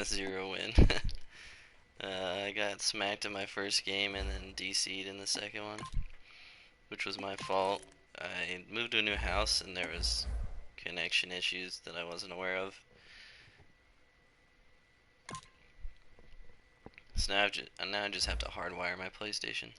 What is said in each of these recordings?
0 win. I got smacked in my first game and then DC'd in the second one, which was my fault. I moved to a new house and there was connection issues that I wasn't aware of. So now I just have to hardwire my PlayStation.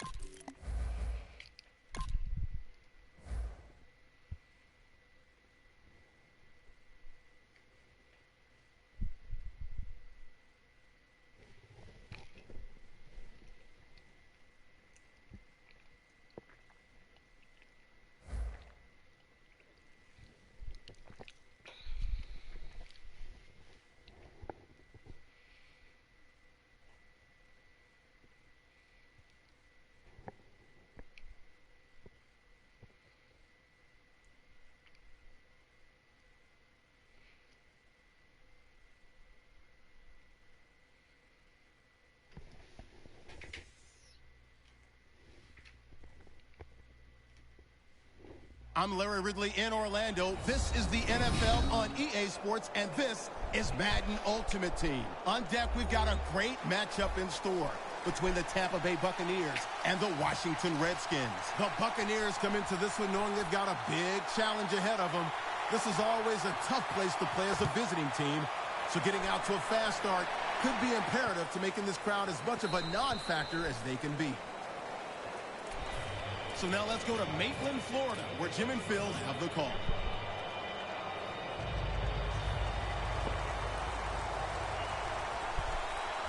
I'm Larry Ridley in Orlando. This is the NFL on EA Sports, and this is Madden Ultimate Team. On deck, we've got a great matchup in store between the Tampa Bay Buccaneers and the Washington Redskins. The Buccaneers come into this one knowing they've got a big challenge ahead of them. This is always a tough place to play as a visiting team, so getting out to a fast start could be imperative to making this crowd as much of a non-factor as they can be. So now let's go to Maitland, Florida, where Jim and Phil have the call.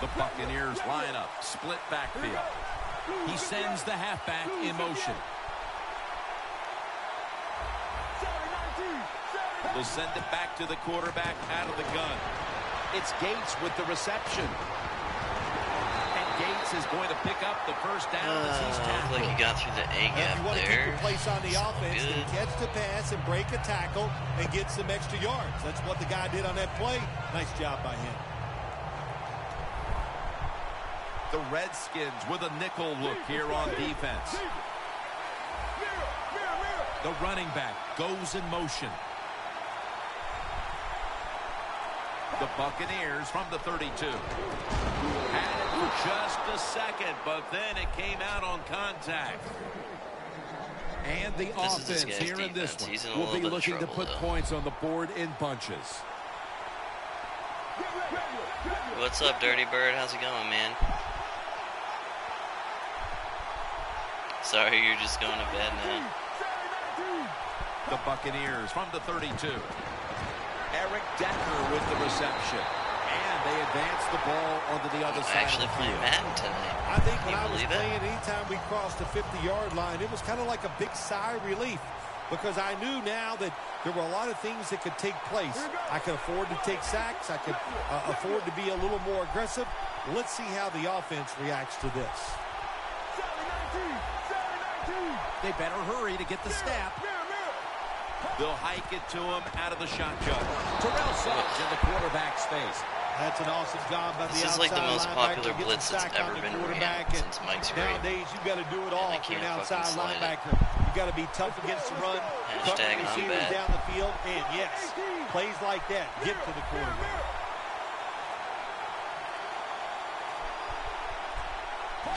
The Buccaneers line up, split backfield. He sends the halfback in motion. They'll send it back to the quarterback out of the gun. It's Gates with the reception. Gates is going to pick up the first down as he's tackled. Like he got through the A gap there. If you want to keep your place on the offense, then catch the pass and break a tackle and get some extra yards. That's what the guy did on that play. Nice job by him. The Redskins with a nickel look here on defense. The running back goes in motion. The Buccaneers from the 32. Had it for just a second, but then it came out on contact. And the offense here in this one will be looking to put points on the board in bunches. What's up, Dirty Bird? How's it going, man? Sorry, you're just going to bed now. The Buccaneers from the 32. Eric Decker with the reception. And they advance the ball onto the other side. Actually playing Madden tonight. I think when I was playing, anytime we crossed the 50-yard line, it was kind of like a big sigh of relief because I knew now that there were a lot of things that could take place. I could afford to take sacks. I could afford to be a little more aggressive. Let's see how the offense reacts to this. They better hurry to get the snap. They'll hike it to him out of the shotgun. Terrell Suggs in the quarterback's face. That's an awesome job by the outside. This is like the most popular blitz that's ever been ran since Mike's great. Nowadays, you've got to do it all for an outside linebacker. You've got to be tough against the run, cut receivers down the field, and yes, plays like that get to the quarterback.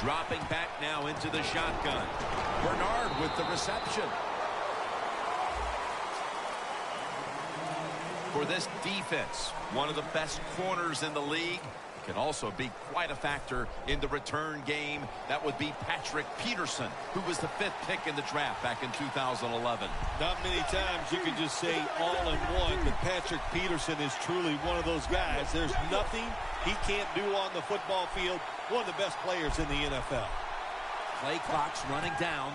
Dropping back now into the shotgun. Bernard with the reception. For this defense, one of the best corners in the league, can also be quite a factor in the return game. That would be Patrick Peterson, who was the 5th pick in the draft back in 2011. Not many times you can just say all in one, but Patrick Peterson is truly one of those guys. There's nothing he can't do on the football field. One of the best players in the NFL. Play clock's running down.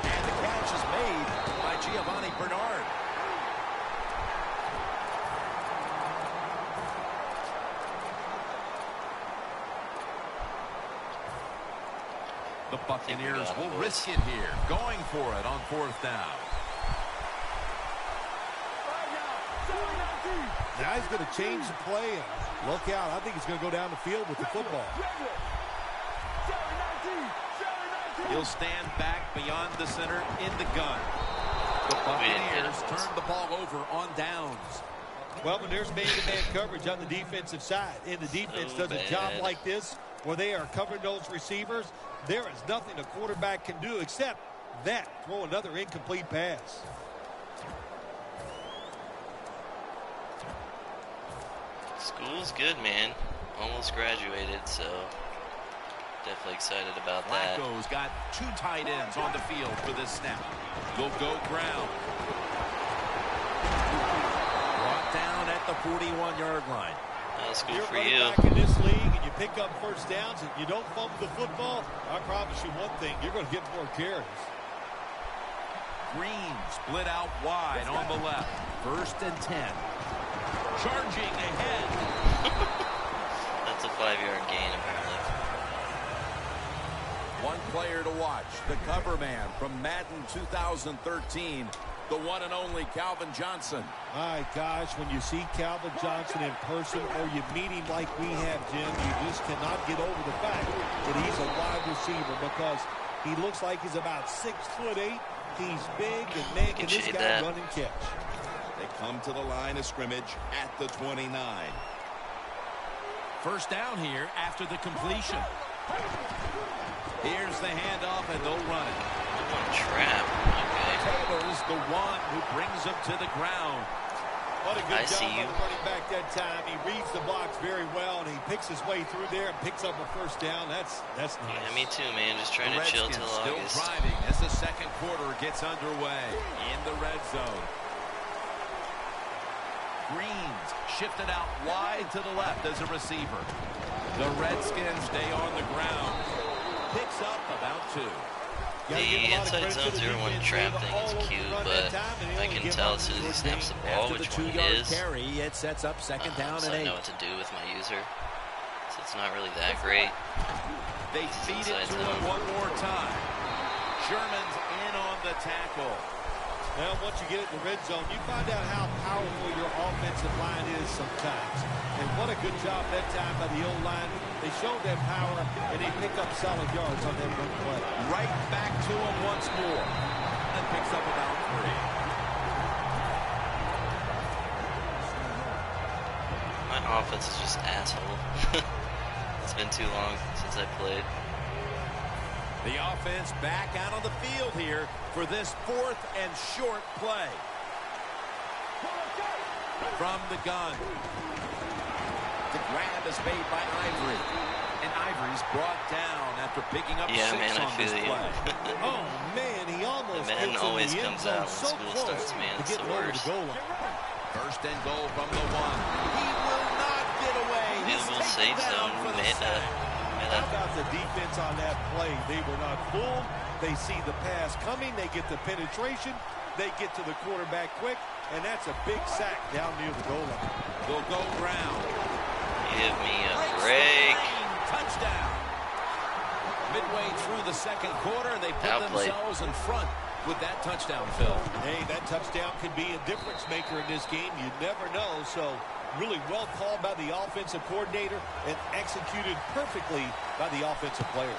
And the catch is made by Giovanni Bernard. The Buccaneers will risk it here, going for it on 4th down. Now he's going to change the play and look out. I think he's going to go down the field with the football. He'll stand back beyond the center in the gun. The Buccaneers turn the ball over on downs. Well, when there's man-to-man coverage on the defensive side, and the defense does a job like this where they are covering those receivers, there is nothing a quarterback can do except that, throw another incomplete pass. School's good, man. Almost graduated, so definitely excited about that. Flacco's got 2 tight ends on the field for this snap. They'll go ground. Brought down at the 41-yard line. That's good You're for running you. back in this league and you pick up first downs and you don't fumble the football, I promise you one thing, you're going to get more carries. Green split out wide on the left. 1st and 10. Charging ahead. That's a 5-yard gain, apparently. One player to watch, the cover man from Madden 2013, the one and only Calvin Johnson. My gosh, when you see Calvin Johnson in person or you meet him like we have, Jim, you just cannot get over the fact that he's a wide receiver because he looks like he's about 6'8". He's big, and man, can this guy run and catch. They come to the line of scrimmage at the 29. First down here after the completion. Here's the handoff, and they'll run it. Trap. Okay. Taylor's the one who brings him to the ground. What a good job by the running back that time. He reads the box very well, and he picks his way through there and picks up a first down. That's nice. Yeah, me too, man. Just trying to chill till still August. driving as the second quarter gets underway in the red zone. Greens shifted out wide to the left as a receiver. The Redskins stay on the ground. Picks up about 2. The inside zone 0-1 trap thing is cute, but I can tell as soon as he snaps the ball which one it is. It sets up second down so and 8. I know what to do with my user. So it's not really that great. They feed it to him one more time. Sherman's in on the tackle. Well, once you get it in the red zone, you find out how powerful your offensive line is sometimes. And what a good job that time by the O-line. They showed that power, and they pick up solid yards on that one play. Right back to him once more. And picks up about 3. My offense is just asshole. It's been too long since I played. The offense back out on the field here for this 4th and short play. From the gun. The grab is made by Ivory. And Ivory's brought down after picking up 6 on this play. Oh, man, he almost the man always comes out when school starts, man. It's the worst. 1st and goal from the 1. He will not get away. He's taken down for the sack. How about the defense on that play? They were not fooled. They see the pass coming. They get the penetration. They get to the quarterback quick. And that's a big sack down near the goal line. They'll go ground. Give me a break. Touchdown. Midway through the second quarter, they put themselves in front with that touchdown, Phil. Hey, that touchdown could be a difference maker in this game. You never know. So really well called by the offensive coordinator and executed perfectly by the offensive players.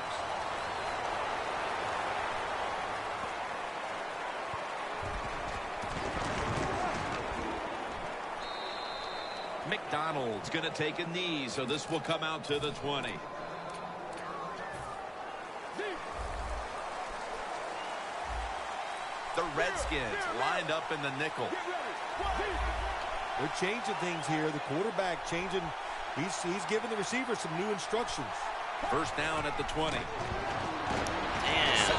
McDonald's going to take a knee, so this will come out to the 20. The Redskins lined up in the nickel. They're changing things here. The quarterback changing. He's giving the receiver some new instructions. First down at the 20. Damn.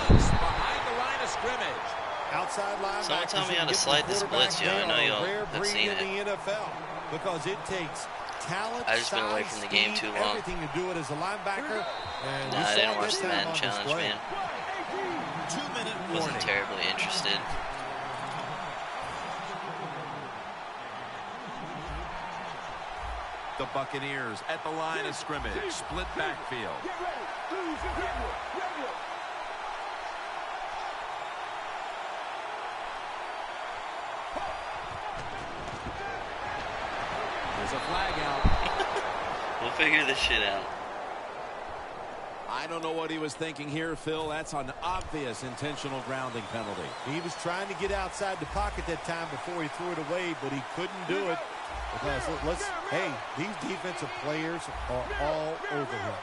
Behind the line of scrimmage. Outside linebackers. Someone tell me how to slide the splits, yo. I know y'all have seen it. In the NFL because it takes talent, I just been away from the game too long. Everything to do it as a linebacker. And I didn't watch the Madden challenge, man. 2-minute warning. Wasn't terribly interested. The Buccaneers at the line of scrimmage. Split backfield. There's a flag out. We'll figure this shit out. I don't know what he was thinking here, Phil. That's an obvious intentional grounding penalty. He was trying to get outside the pocket that time before he threw it away, but he couldn't do it. Because hey, these defensive players are all over him.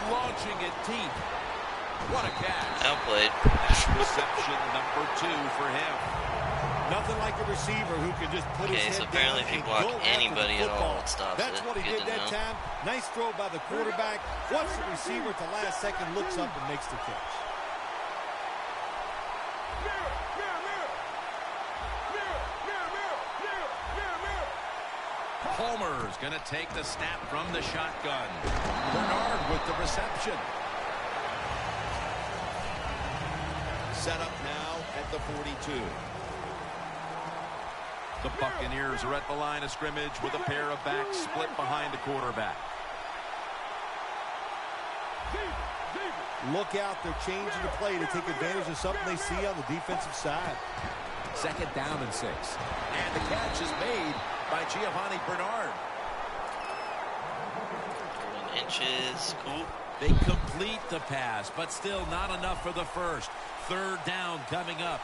Launching it deep. What a catch. Outplayed. Reception number 2 for him. Nothing like a receiver who can just put his head so down apparently if you and block go anybody after the at football. all, it stops That's it. what he Good did to that know. time. Nice throw by the quarterback. Once the receiver at the last second looks up and makes the catch. Palmer's going to take the snap from the shotgun. Bernard with the reception. Set up now at the 42. The Buccaneers are at the line of scrimmage with a pair of backs split behind the quarterback. Look out, they're changing the play to take advantage of something they see on the defensive side. 2nd down and 6. And the catch is made by Giovanni Bernard. 1 inches. Cool. They complete the pass, but still not enough for the first. 3rd down coming up.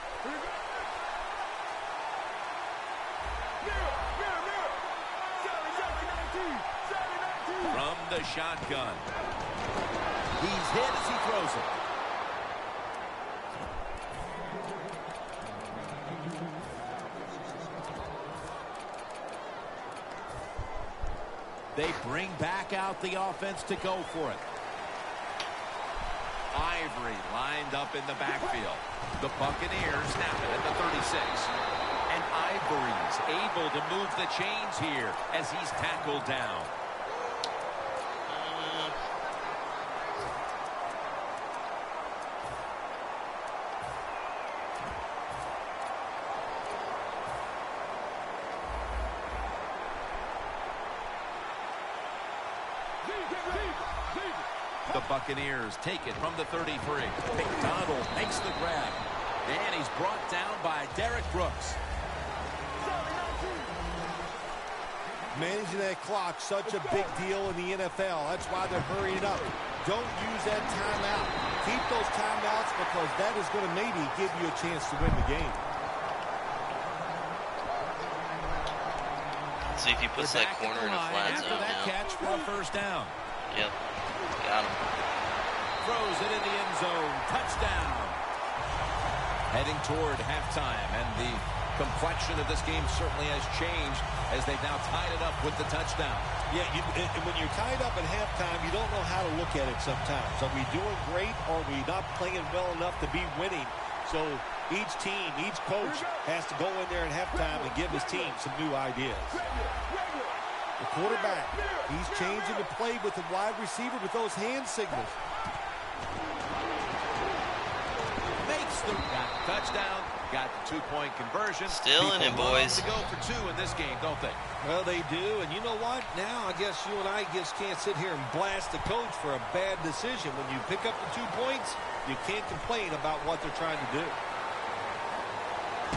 From the shotgun. He's hit as he throws it. They bring back out the offense to go for it. Ivory lined up in the backfield. The Buccaneers snap it at the 36. And Ivory's able to move the chains here as he's tackled down. The Buccaneers take it from the 33. McDonald makes the grab. And he's brought down by Derek Brooks. Managing that clock, such a big deal in the NFL. That's why they're hurrying up. Don't use that timeout. Keep those timeouts because that is going to maybe give you a chance to win the game. See if he puts that corner in a flat after zone that now. catch for a 1st down. Yep. Got him. Throws it in the end zone. Touchdown. Heading toward halftime, and the complexion of this game certainly has changed as they've now tied it up with the touchdown. Yeah, when you're tied up at halftime, you don't know how to look at it sometimes. Are we doing great, or are we not playing well enough to be winning? So each team, each coach has to go in there at halftime and give his team some new ideas. The quarterback, he's changing the play with the wide receiver with those hand signals. Makes the touchdown. Got the 2-point conversion. Still in it, boys. To go for 2 in this game, don't they? Well, they do. And you know what? Now I guess you and I just can't sit here and blast the coach for a bad decision. When you pick up the 2 points, you can't complain about what they're trying to do.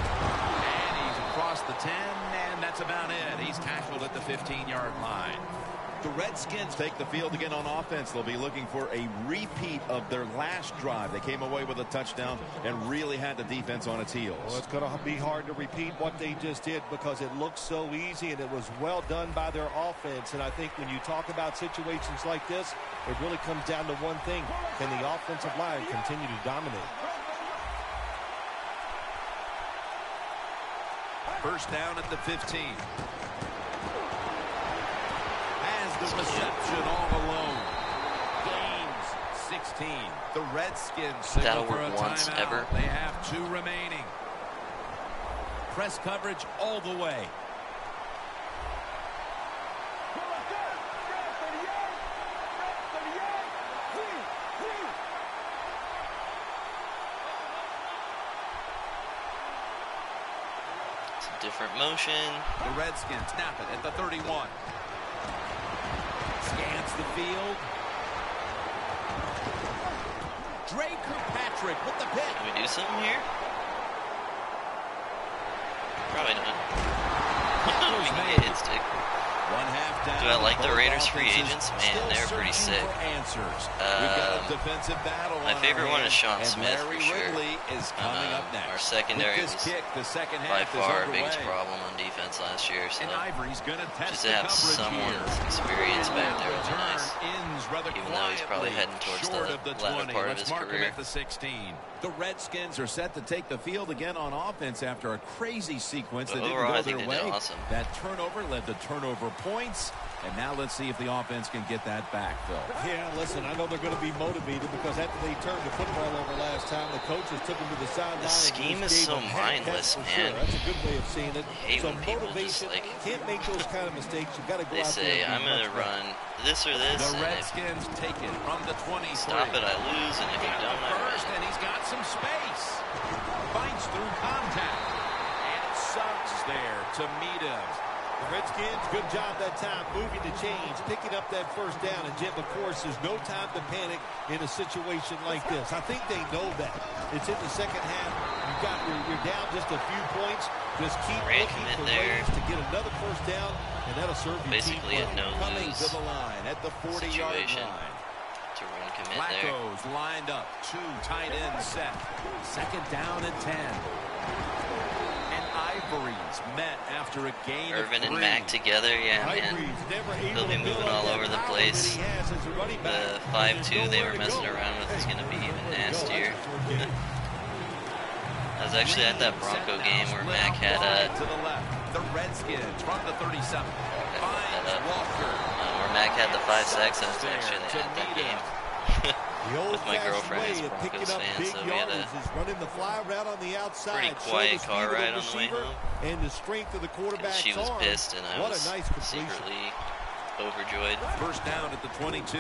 And he's across the 10, and that's about it. He's tackled at the 15-yard line. The Redskins take the field again on offense. They'll be looking for a repeat of their last drive. They came away with a touchdown and really had the defense on its heels. Well, it's going to be hard to repeat what they just did because it looked so easy and it was well done by their offense. And I think when you talk about situations like this, it really comes down to one thing. Can the offensive line continue to dominate? 1st down at the 15. The reception all alone. Gains 16. The Redskins signal for a timeout. Ever. They have 2 remaining. Press coverage all the way. It's a different motion. The Redskins snap it at the 31. Scans the field. Drake Kirkpatrick with the pick. Can we do something here? Probably not. We can get hit stick. One half down. Do I like the Both Raiders free offenses agents? Man, still they're pretty searching sick. for answers. We've got a defensive battle My on favorite our one is Sean hands, Smith, and Larry for sure. Ridley is coming up next. Our secondary With this was kick, the second by half far our is underway. biggest problem on defense last year. So And Ivory's gonna test just to the have coverage someone here. with experience back there would be Return nice. ends rather Even though he's probably heading towards short of the latter 20. part of Let's his mark him career. at the 16. The Redskins are set to take the field again on offense after a crazy sequence that didn't Overall, go I think their they did way. awesome. That turnover led to turnover points. And now let's see if the offense can get that back, Phil. Yeah, listen, I know they're going to be motivated because after they turned the football over last time, the coaches took them to the sideline. The scheme is so mindless, man. Sure. That's a good way of seeing it. I hate so when people motivation, just, like, can't make those kind of mistakes. You've got to go They out say, there and I'm be going to much better. run this or this, The and if Redskins take it from the 23. you stop it, I lose, and if you don't, I First, run. and he's got some space. Bites through contact. And Suggs there to meet him. The Redskins, good job that time moving the chains, picking up that first down. And Jim, of course, there's no time to panic in a situation like this. I think they know that. It's in the second half. You're down just a few points. Just keep looking for ways to get another first down, and that'll serve your Basically team a well. Coming no-lose to the line at the 40-yard situation line. to run commit there. Flacco's lined up. Two tight ends set. Second down and 10. And Ivory's met after a gain Irvin of 3. and Mack together, yeah, man. Ivory's never able They'll be to build moving up all that over the power place. that he has as a running back. The There's 5-2 they nowhere were to messing go. around with is going to be even nastier. Well, that's I was actually at that Bronco game where Mack had to the left. The Redskins from the 37. Finds that Walker. where Mack had the 5 sacks. I was actually at that game The with my old-fashioned girlfriend way who's a of picking Broncos up fan, big so we had yardage a is running the fly route on the outside. pretty Show quiet the car speed of ride the on the way receiver home. and the strength of the quarterback's She was arm. pissed, and I What was a nice completion. secretly overjoyed. First down at the 22.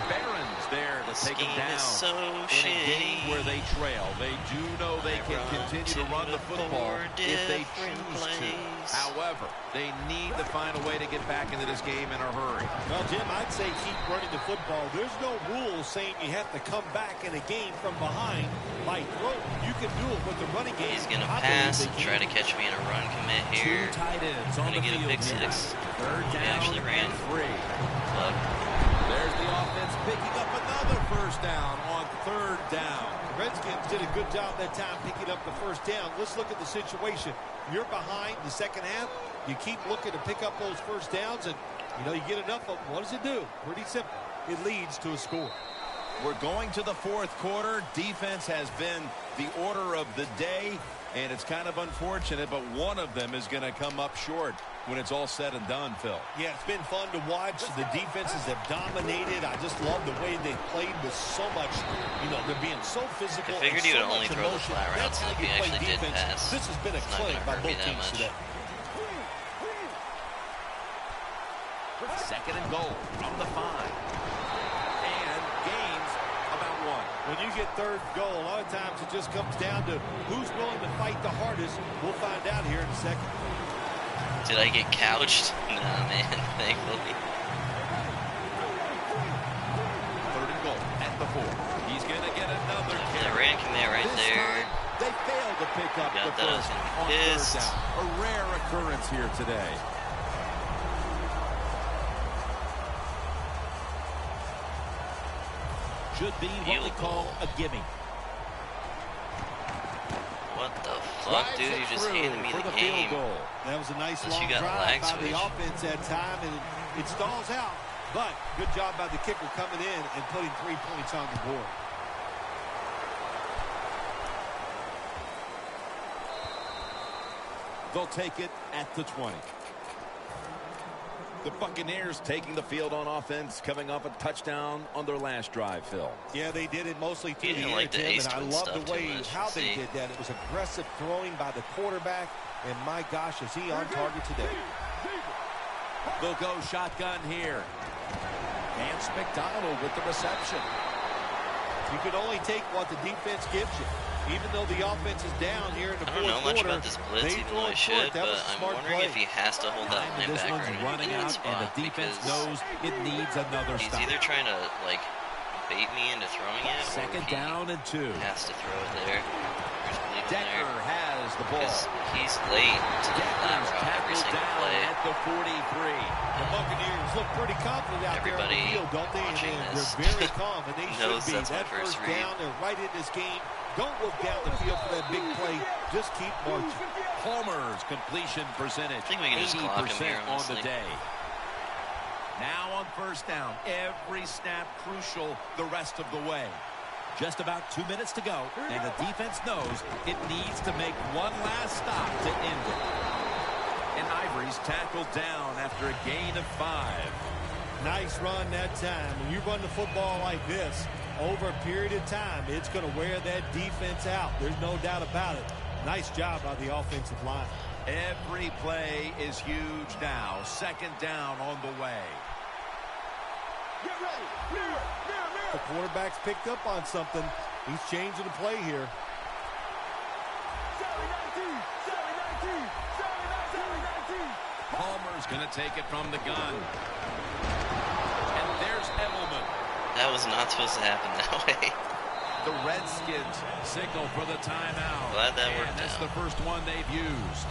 Barron's there to The take him scheme down. is so In a shitty. game where they trail, they do know they can continue to run the football if they choose to. However, they need to find a way to get back into this game in a hurry. Well, Jim, I'd say keep running the football. There's no rule saying you have to come back in a game from behind by throw. You can do it with the running game. He's going to I believe pass they and can. try to catch me in a run commit here. Two tight ends on Gonna the get a field big here. 6. Third He down actually ran. and 3. Club. There's the offense picking up another first down on third down. The Redskins did a good job that time picking up the first down. Let's look at the situation. You're behind the second half. You keep looking to pick up those first downs, and you get enough of them. What does it do? Pretty simple. It leads to a score. We're going to the fourth quarter. Defense has been the order of the day, and it's kind of unfortunate, but one of them is going to come up short when it's all said and done, Phil. Yeah, it's been fun to watch. The defenses have dominated. I just love the way they played with so much, they're being so physical. I figured and he so would only much throw the emotion. flat routes, That's how and if you he play actually did defense. pass, This has been a it's not clinic gonna by hurt me both that teams much. today. Second and goal from the 5. And gains about 1. When you get third goal, a lot of times it just comes down to who's willing to fight the hardest. We'll find out here in a second. Did I get couched? Nah, man, thankfully. Third and goal at the 4. He's going to get another The carry. ran commit right This there. time, they failed to pick up Got the that, I was first gonna be on third pissed. down. A rare occurrence here today. Should be what we call a gimme. What the fuck, dude? You just handed me the game. That was a nice Unless you long got a drive lag by switch. the offense that time, and it stalls out. But good job by the kicker coming in and putting 3 points on the board. They'll take it at the 20. The Buccaneers taking the field on offense, coming off a touchdown on their last drive, Phil. Yeah, they did it mostly through the didn't air, like the Tim, ace and I twin love stuff the way too much. how they See? did that. It was aggressive throwing by the quarterback, and my gosh, is he on target today. They'll go shotgun here. Vance McDonald with the reception. You can only take what the defense gives you. Even though the offense is down here in the I fourth don't know much quarter, about this blitz, they even throw though I it short. should, That but was a I'm smart wondering play. if he has to hold that And this linebacker one's in a running good out, spot, and the defense because knows it needs another he's stop. either trying to, like, bait me into throwing it, Second or he down and 2. has to throw it there. Just leave it Decker there. has the ball. He's late to the flat route every single play. At the 43. The Buccaneers look pretty confident out there on the field, don't they? And they're very calm, and they should be. That first down, they're right in this game. Don't look down the field for that big play. Just keep marching. Palmer's completion percentage, I think we can just clock him here, on the day. Now on first down, every snap crucial the rest of the way. Just about 2 minutes to go, and the defense knows it needs to make one last stop to end it. And Ivory's tackled down after a gain of 5. Nice run that time. When you run the football like this, over a period of time, it's going to wear that defense out. There's no doubt about it. Nice job by the offensive line. Every play is huge now. Second down on the way. Get ready. The quarterback's picked up on something. He's changing the play here. Palmer's going to take it from the gun. And there's Edelman. That was not supposed to happen that way. The Redskins signal for the timeout. Glad that worked out. And that's the first one they've used.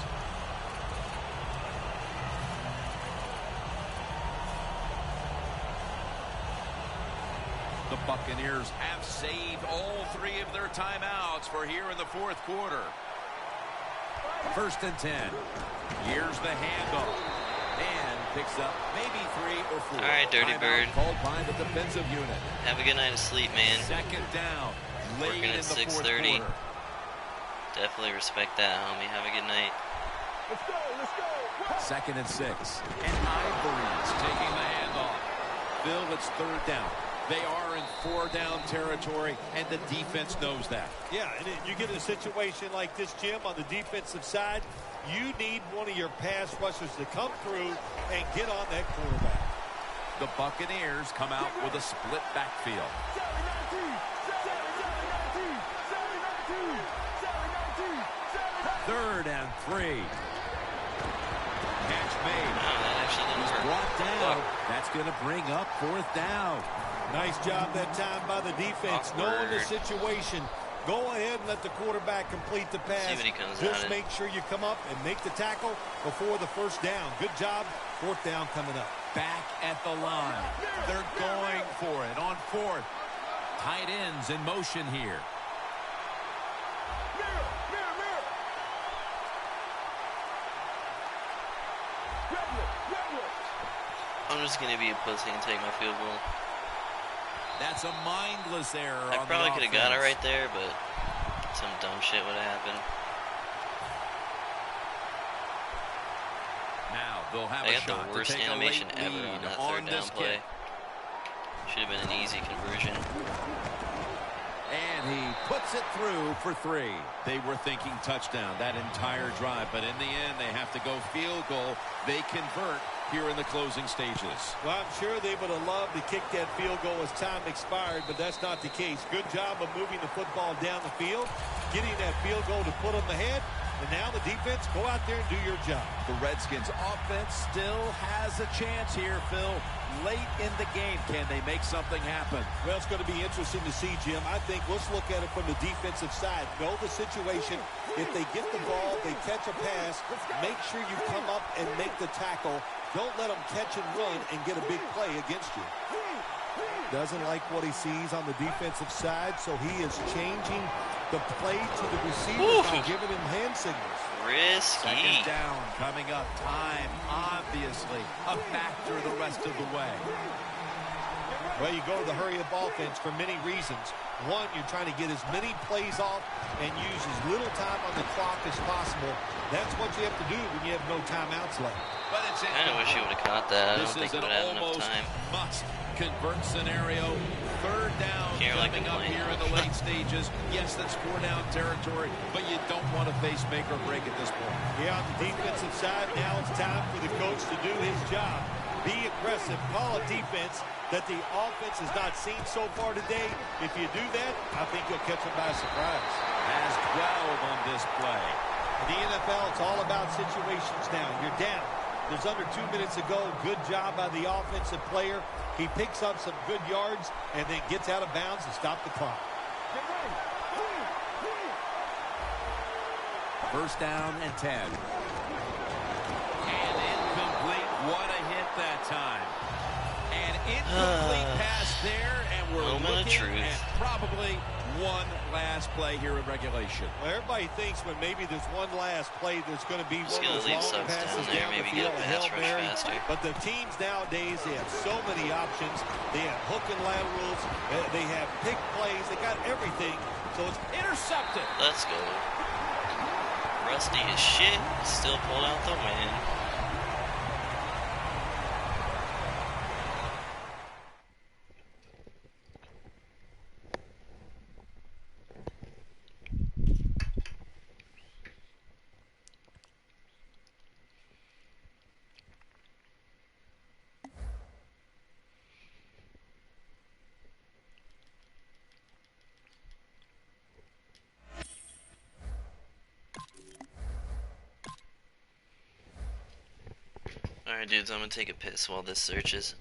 The Buccaneers have saved all 3 of their timeouts for here in the fourth quarter. First and 10. Here's the handoff. And picks up maybe 3 or 4. All right, Dirty Bird. Called by the defensive unit. Have a good night of sleep, man. Second down. Working at 6:30. Definitely respect that, homie. Have a good night. Let's go. Second and 6. And Ivory's taking the handoff. Bill, it's third down. They are in 4-down territory, and the defense knows that. Yeah, and you get a situation like this, Jim, on the defensive side, you need one of your pass rushers to come through and get on that quarterback. The Buccaneers come out with a split backfield. Third and 3. Catch made. He's brought down. That's going to bring up fourth down. Nice job that time by the defense. Knowing the situation, go ahead and let the quarterback complete the pass. See what he comes Just out make sure you come up and make the tackle before the first down. Good job. Fourth down coming up. Back at the line. They're going for it on fourth. Tight ends in motion here. I'm just going to be a pussy and take my field goal. That's a mindless error. I probably could have got it right there, but some dumb shit would have happened. Now they'll have I a got shot the worst to take animation a late ever lead on that on third down this play. kick. Should have been an easy conversion. And he puts it through for 3. They were thinking touchdown that entire drive, but in the end they have to go field goal. They convert here in the closing stages. Well, I'm sure they would have loved to kick that field goal as time expired, but that's not the case. Good job of moving the football down the field, getting that field goal to put them ahead, and now the defense, go out there and do your job. The Redskins offense still has a chance here, Phil. Late in the game, can they make something happen? Well, it's going to be interesting to see, Jim. I think let's look at it from the defensive side. Know the situation. If they get the ball, they catch a pass, make sure you come up and make the tackle. Don't let them catch and run and get a big play against you. Doesn't like what he sees on the defensive side, so he is changing the play to the receivers by giving him hand signals. Risky. Second down coming up. Time, obviously, a factor the rest of the way. Well, you go to the hurry-up offense for many reasons. One, you're trying to get as many plays off and use as little time on the clock as possible. That's what you have to do when you have no timeouts left. But it's I kind of wish he would have caught that. I don't think he an would have enough almost time. must-convert scenario. Third down coming up here in the late stages. Yes, that's 4-down territory, but you don't want to face make or break at this point. Yeah, on the defensive side, now it's time for the coach to do his job. Be aggressive. Call a defense that the offense has not seen so far today. If you do that, I think you'll catch them by surprise. Has 12 on this play. In the NFL, it's all about situations now. You're down. There's under 2 minutes to go. Good job by the offensive player. He picks up some good yards and then gets out of bounds to stop the clock. First down and 10. And incomplete. What a hit that time. An incomplete pass there, and we're looking at probably one last play here in regulation. Well, everybody thinks when maybe there's one last play, there's going to be one of those long passes down the field, a Hail Mary. But the teams nowadays, they have so many options. They have hook and laterals. They have pick plays. They got everything. So it's intercepted. Let's go. Rusty as shit. Still pulled out the win. Alright, dudes, I'm gonna take a piss while this searches.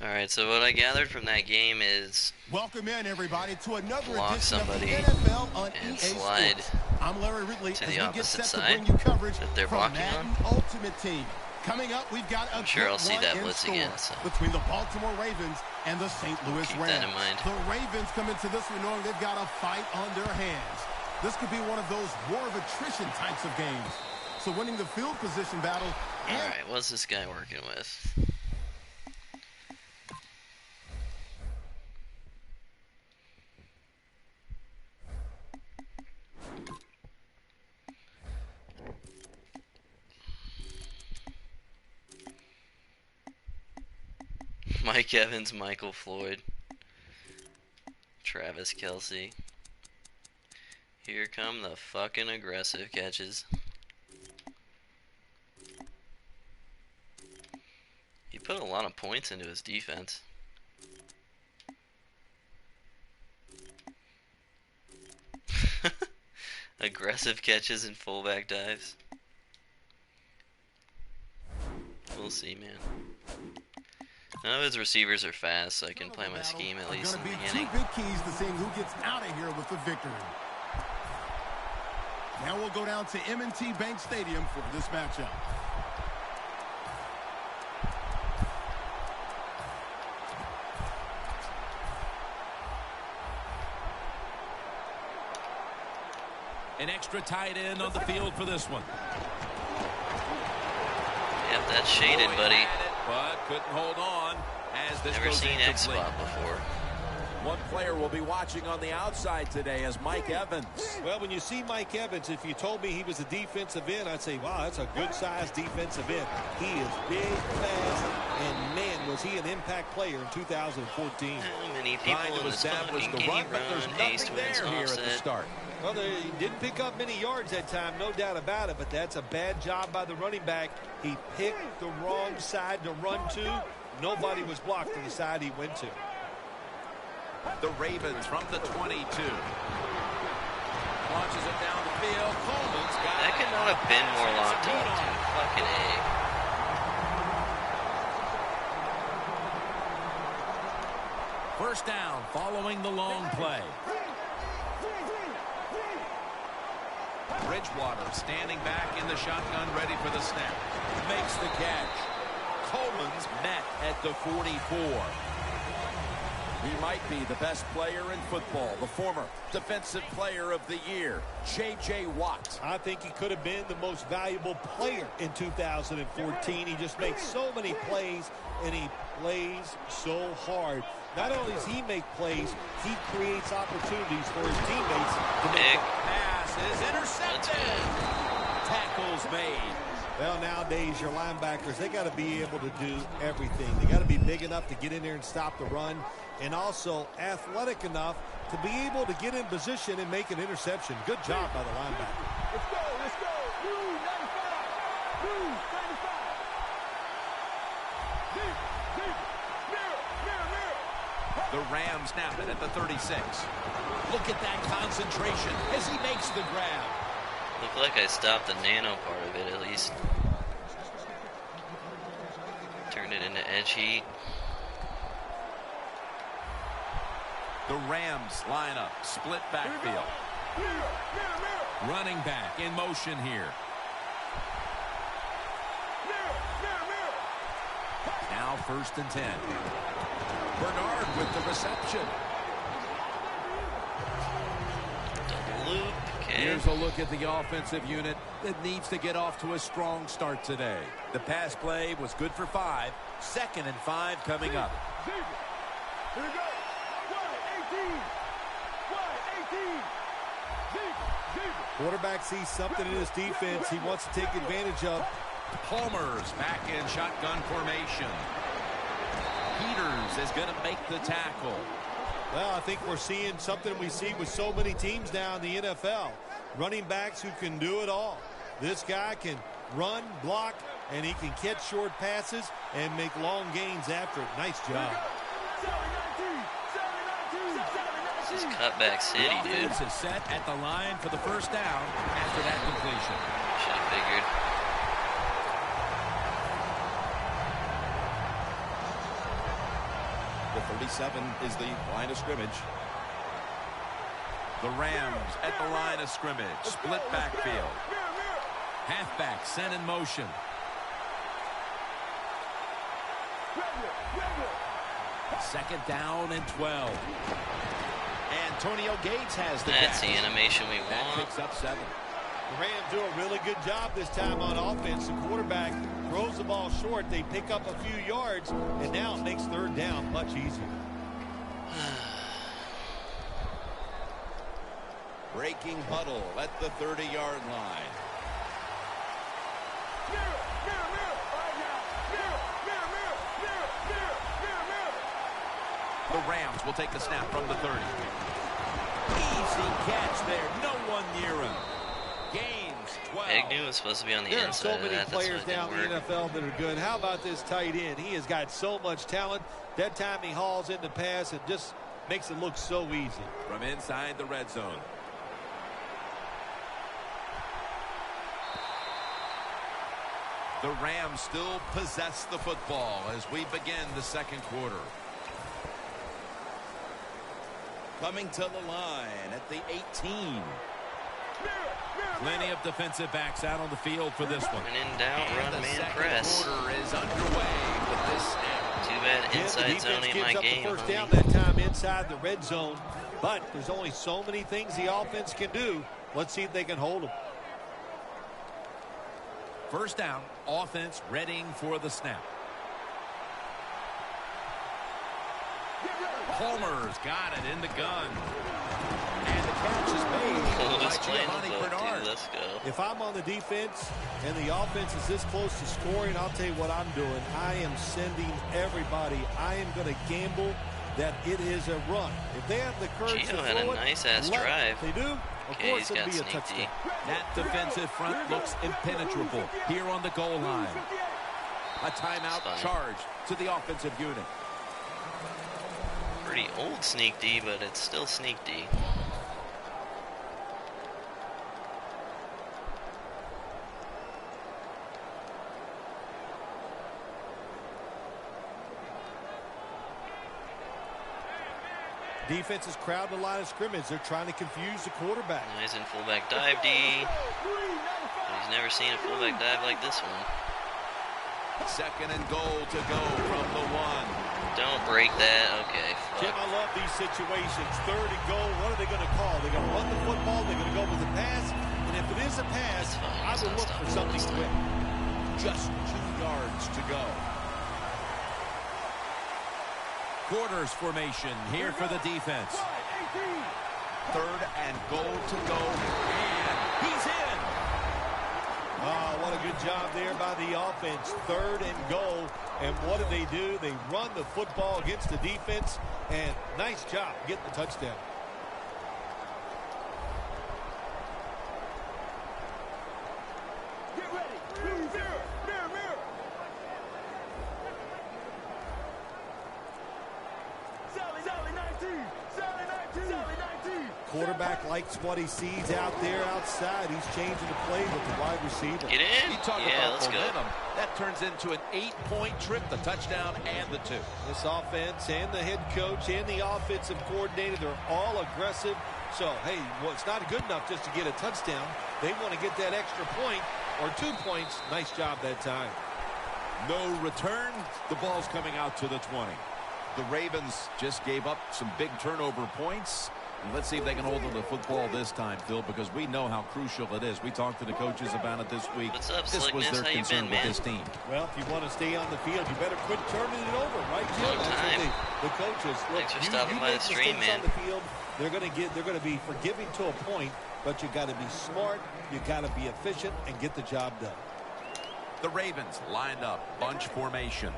Alright, so what I gathered from that game is welcome in everybody to another block edition somebody of the NFL on and EA slide Sports. I'm Larry Ridley to as the we get opposite set side to bring you coverage that they're from blocking Madden on. Ultimate Team. Coming up, we've got a I'm sure I'll see that in blitz store again, so between the Baltimore Ravens and the St. Louis keep Rams. that in mind. The Ravens come into this one knowing they've got a fight on their hands. This could be one of those war of attrition types of games. So winning the field position battle. Alright, what's this guy working with? Mike Evans, Michael Floyd, Travis Kelce. Here come the fucking aggressive catches. He put a lot of points into his defense. Aggressive catches and fullback dives. We'll see, man. None of his receivers are fast, so I can play my scheme at least in the beginning. Two big keys to seeing who gets out of here with the victory. Now we'll go down to M&T Bank Stadium for this matchup. An extra tight end on the field for this one. Yep, that's shaded, buddy. But couldn't hold on as this Never goes seen incomplete. X-Spot before. One player will be watching on the outside today as Mike Evans. Well, when you see Mike Evans, if you told me he was a defensive end, I'd say, wow, that's a good-sized defensive end. He is big, fast, and, man, was he an impact player in 2014. How many people in this fucking the game run, but there's run nothing ace wins there here at the offset? start. Well, they didn't pick up many yards that time, no doubt about it, but that's a bad job by the running back. He picked the wrong side to run to. Nobody was blocked to the side he went to. The Ravens from the 22. Launches it down the field. Coleman's got That could not have been more locked up, dude. Fucking A. First down following the long play. Bridgewater standing back in the shotgun, ready for the snap. Makes the catch. Coleman's met at the 44. He might be the best player in football, the former Defensive Player of the Year, J.J. Watt. I think he could have been the most valuable player in 2014. He just makes so many plays, and he plays so hard. Not only does he make plays, he creates opportunities for his teammates to make. Pass is intercepted. Tackles made. Well, nowadays, your linebackers, they got to be able to do everything. They got to be big enough to get in there and stop the run, and also athletic enough to be able to get in position and make an interception. Good job by the linebacker. Let's go, let's go. Blue 95. Blue 95. Deep, deep. Mirror. The Rams now at the 36. Look at that concentration as he makes the grab. Looked like I stopped the nano part of it at least. Turned it into edge heat. The Rams line up, split backfield. Running back in motion here. Now 1st and 10. Bernard with the reception. Double loop. Okay. Here's a look at the offensive unit that needs to get off to a strong start today. The pass play was good for 5. 2nd and 5 coming up. Here we go. 1-18. Quarterback sees something in his defense he wants to take advantage of. Palmer's back in shotgun formation. Peters is going to make the tackle. Well, I think we're seeing something we see with so many teams now in the NFL. Running backs who can do it all. This guy can run, block, and he can catch short passes and make long gains after it. Nice job. This is cutback city, dude. Offense is set at the line for the 1st down after that completion. Should have figured. The 37 is the line of scrimmage. The Rams at the line of scrimmage. Split backfield. Halfback sent in motion. Second down and 12. Antonio Gates has the That's the catch. animation we That want. picks up 7. The Rams do a really good job this time on offense. The quarterback throws the ball short. They pick up a few yards, and now it makes 3rd down much easier. Breaking huddle at the 30-yard line. The Rams will take the snap from the 30. Easy catch there. No one near him. Gains 12. Agnew was supposed to be on the There are inside so of many that. players That's why down it in the didn't work. NFL that are good. How about this tight end? He has got so much talent. That time he hauls in the pass and just makes it look so easy. From inside the red zone. The Rams still possess the football as we begin the 2nd quarter. Coming to the line at the 18. Plenty of defensive backs out on the field for this one. When in doubt, And run the man second press. quarter is underway with this snap. Too bad Yeah, the inside defense zone ain't gives my up game, the 1st homie. down that time inside the red zone. But there's only so many things the offense can do. Let's see if they can hold them. 1st down, offense readying for the snap. Palmer's got it in the gun. And the catch is made Cool, by just playing Giovanni the book, Bernard. dude. Let's go. If I'm on the defense and the offense is this close to scoring, I'll tell you what I'm doing. I am sending everybody. I am going to gamble that it is a run. If they have the courage Gino to had a throw it, nice-ass let it. drive. They do? Of Okay, course he's it'll got be a sneak touchdown. D. That defensive front looks impenetrable here on the goal line. A timeout Funny. charge to the offensive unit. Pretty old sneak D, but it's still sneak D. Defense is crowding the line of scrimmage. They're trying to confuse the quarterback. Now he's in fullback dive D. He's never seen a fullback dive like this one. 2nd and goal to go from the 1. Don't break that. Okay. Jim, I love these situations. 3rd and goal. What are they going to call? They're going to run the football. They're going to go with a pass. And if it is a pass, I would look for something quick. Just 2 yards to go. Quarters formation here for the defense. 3rd and goal to go. And he's in. Oh, what a good job there by the offense. 3rd and goal. And what do? They run the football against the defense. And nice job getting the touchdown. Get ready. Mirror. Sally 19. Quarterback likes what he sees out there outside. He's changing the play with the wide receiver. Get in. You talk Yeah, about let's go. momentum. That turns into an 8-point trip, the touchdown and the 2. This offense and the head coach and the offensive coordinator, they're all aggressive. So, hey, well, it's not good enough just to get a touchdown. They want to get that extra point or 2 points. Nice job that time. No return. The ball's coming out to the 20. The Ravens just gave up some big turnover points. And let's see if they can hold on to the football this time, Phil, because we know how crucial it is. We talked to the coaches about it this week. What's up, This was Slickness? their How you concern been, with man? this team. Well, if you want to stay on the field, you better quit turning it over, right, Jim? Long That's time. what the coaches. Look, Thanks for you stopping by make the stream, mistakes man. on the field, they're going to be forgiving to a point, but you got to be smart, you got to be efficient, and get the job done. The Ravens lined up, bunch formation.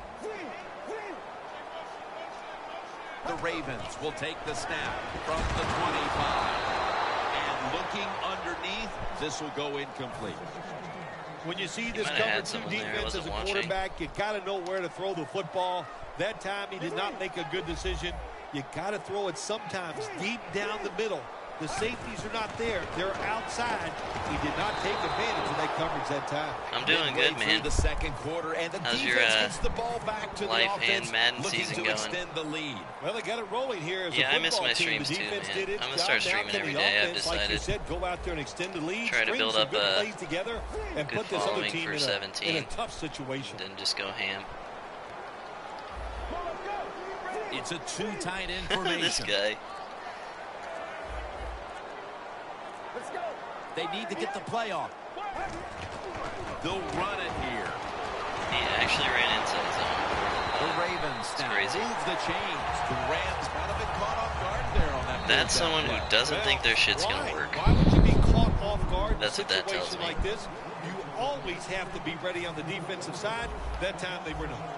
The Ravens will take the snap from the 25. And looking underneath, this will go incomplete. When you see this might have cover had 2 someone there. I defense as wasn't a watching. quarterback, you got to know where to throw the football. That time he did not make a good decision. You got to throw it sometimes deep down the middle. The safeties are not there. They're outside. He did not take advantage of that coverage that time. I'm doing Midway good, through man. the 2nd quarter, and the How's defense your, gets the ball back to life the offense, and Madden looking season to going? extend the lead. Well, they got it rolling here as Yeah, a I miss football my team. streams The too, defense man. did its I'm gonna job. start Now streaming can every the day, I've offense, like you decided. said, go out there and extend the lead, Try to string build some up good a plays together, and good put this other following team for in 17. a tough situation. Then just go ham. It's a 2 tight end This formation. guy. They need to get the play off. They'll run it here. He actually ran inside zone. The Ravens now crazy. move the chains. The Rams might have been caught off guard there on that. That's third down someone who play. doesn't think their shit's Why? gonna work. Why would you be caught off guard in a That's what that tells situation me. like this? You always have to be ready on the defensive side. That time they were not.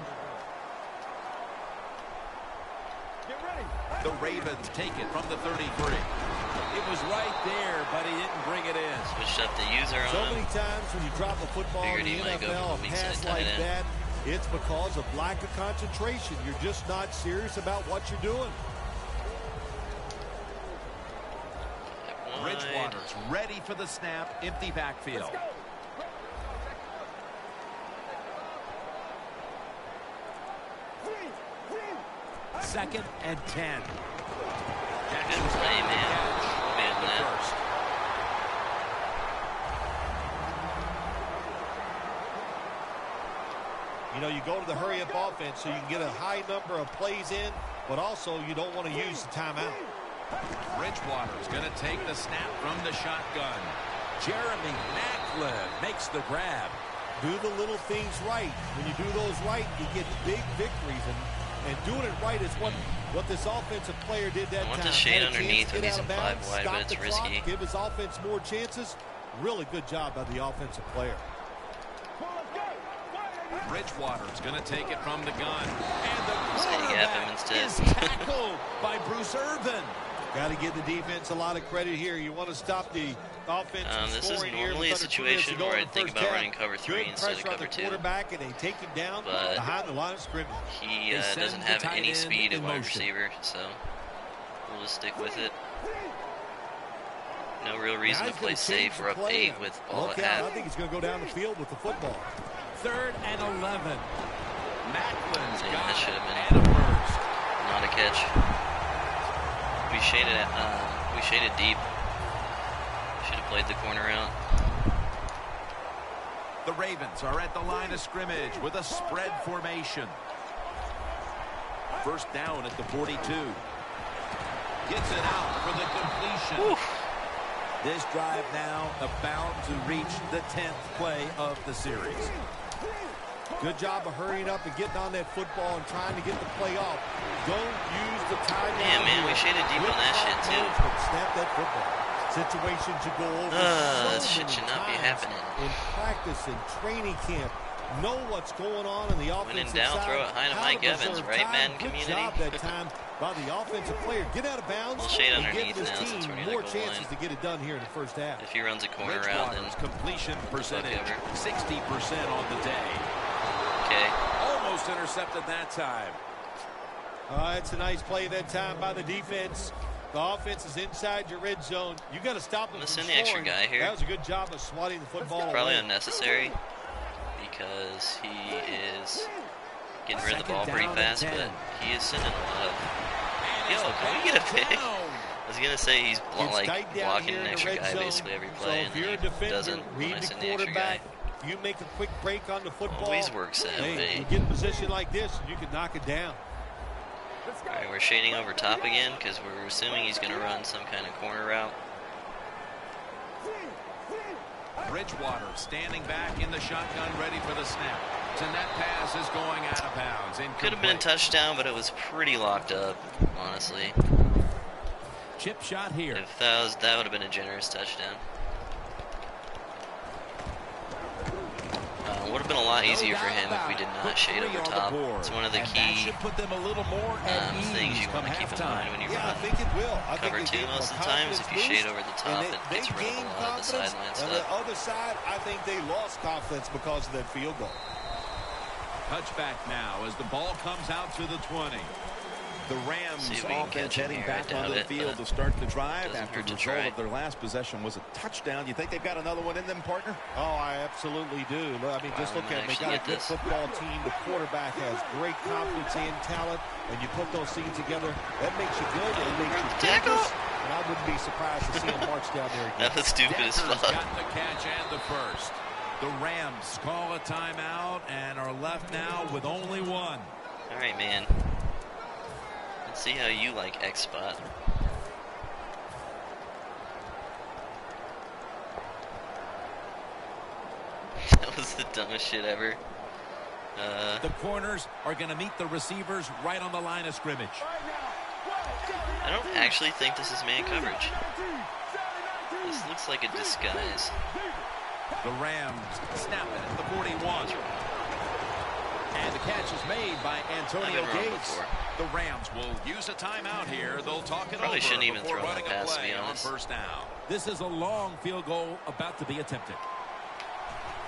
The Ravens take it from the 33. It was right there, but he didn't bring it in. Switched up the user So on many him. times when you drop a football in Figured the he might go NFL, for the a weak pass side like tight end. that, it's because of lack of concentration. You're just not serious about what you're doing. Wide. Bridgewater's ready for the snap. Empty backfield. 2nd and 10. Good play, man. Man, The that. first. You know, you go to the hurry-up offense so you can get a high number of plays in, but also you don't want to use the timeout. Bridgewater's going to take the snap from the shotgun. Jeremy Maclin makes the grab. Do the little things right. When you do those right, you get big victories. And doing it right is what this offensive player did that I want time. the shade Had a chance underneath to when get he's out in of bounds, 5 wide, stop but it's the clock, risky. give his offense more chances. Really good job by the offensive player. Bridgewater's going to take it from the gun. And the Say gap him quarterback instead. is tackled by Bruce Irvin. Got to give the defense a lot of credit here. You want to stop the offense from This is scoring here normally a with under 2 minutes to situation go where in I'd the think first about half. running cover 3 Good instead of pressure on cover the 2. quarterback, and they take him down But behind the line of scrimmage. He They send doesn't the have tight any end speed at in wide motion. receiver, so we'll just stick with it. No real reason Now to he's play gonna safe. change the We're up play. 8 with ball Look at out. I half. think he's going to go down the field with the football. 3rd and 11. Macklin's Yeah, got that should it have and been a first. not a catch. We shaded deep. Should have played the corner out. The Ravens are at the line of scrimmage with a spread formation. First down at the 42. Gets it out for the completion. Oof. This drive now about to reach the 10th play of the series. Good job of hurrying up and getting on that football and trying to get the play off. Don't use the timeout. Yeah, man, we shaded deep on that shit too. Snap that football. Situations you go over That so shit many should not be times happening. in practice and training camp. Know what's going on in the When in offensive doubt, side. throw it high to How Mike preserve Evans, right, time. Madden Good community? job that time by the offensive player. Get out of bounds. We'll shade and underneath give this now since team we're near the more goal chances line. to get it done here in the first half. If he runs a corner out, then Bridgewater's completion percentage, over. 60% on the day. okay. Almost intercepted that time. It's a nice play that time by the defense. The offense is inside your red zone. You got to stop them I'm gonna from send the extra scoring. guy here. That was a good job of swatting the football Probably away. unnecessary because he is getting rid of the ball Second pretty down fast, and 10. but he is sending a lot of. Yo, can we get a pick? I was gonna say he's It's like tight down blocking here an in the extra red guy zone. basically every So play, if and you're a then he defender, doesn't when I read the send the extra guy. quarterback. You make a quick break on the football. Always works that hey, way. you get in a position like this, you can knock it down. Alright, we're shading over top again because we're assuming he's gonna run some kind of corner route. Bridgewater standing back in the shotgun, ready for the snap. And that pass is going out of bounds. Could have been a touchdown, but it was pretty locked up, honestly. Chip shot here. If that would have been a generous touchdown. Would have been a lot easier for him if we did not shade over top. It's one of the And that key should put them a little more at things ease you want come to keep in halftime. mind when you Yeah, I run think it will. I cover think they two gave most them of the a times. If you confidence shade boost, over the and top, it they gets rid of a gained lot of the confidence. sideline On stuff. the other side, I think they lost confidence because of that field goal. Touchback now as the ball comes out to the 20. The Rams See if we can offense catch him heading here. I back doubt onto the it, field but to start the drive doesn't after hurt the to result try. of their last possession was a touchdown. You think they've got another one in them, partner? Oh, I absolutely do. I mean, just Wow, look we at it. They might got a actually good get this. football team. The quarterback has great confidence and talent. And you put those things together, that makes you good and it makes you Tackle. dangerous. And I wouldn't be surprised to see him march down there again. That was stupid as Decker's fuck. got the catch and the first. The Rams call a timeout and are left now with only one. Alright, man. Let's see how you like X spot. That was the dumbest shit ever. The corners are going to meet the receivers right on the line of scrimmage. I don't actually think this is man coverage. This looks like a disguise. The Rams snap it at the 41. And the catch is made by I've Antonio been wrong Gates. before. The Rams will use a timeout here. They'll talk it Probably over shouldn't even before throw that running pass, a to be play on honest. first down. This is a long field goal about to be attempted.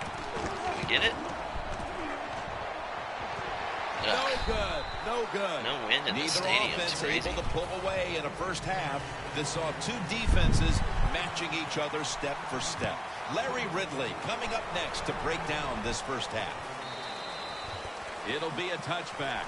Can we get it? No Ugh. good. No good. No wind in the Neither stadium. It's offense crazy. able to pull away in a first half that saw two defenses matching each other step for step. Larry Ridley coming up next to break down this first half. It'll be a touchback.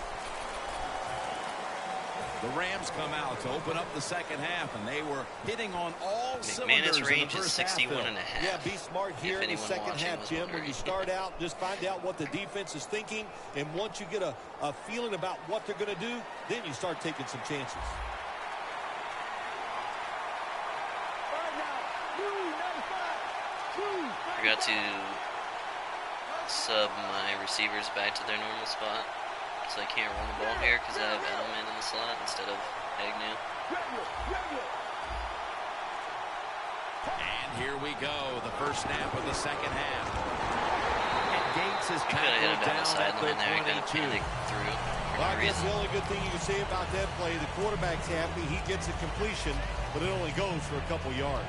The Rams come out to open up the second half, and they were hitting on all cylinders McManus' range in the is first half. 61 and a half. Yeah, be smart here in the anyone second watching half, was Jim. When wondering. you start out, just find out what the defense is thinking. And once you get a feeling about what they're going to do, then you start taking some chances. Forgot to sub my receivers back to their normal spot. So I can't run the ball here because I have Edelman in the slot instead of Agnew. And here we go, the first snap of the second half. And Gates is We could have hit him tackled down the down at sideline the there. He kind of 22. panicked through for Well, no I guess reason. the only good thing you can say about that play, the quarterback's happy. He gets a completion, but it only goes for a couple yards.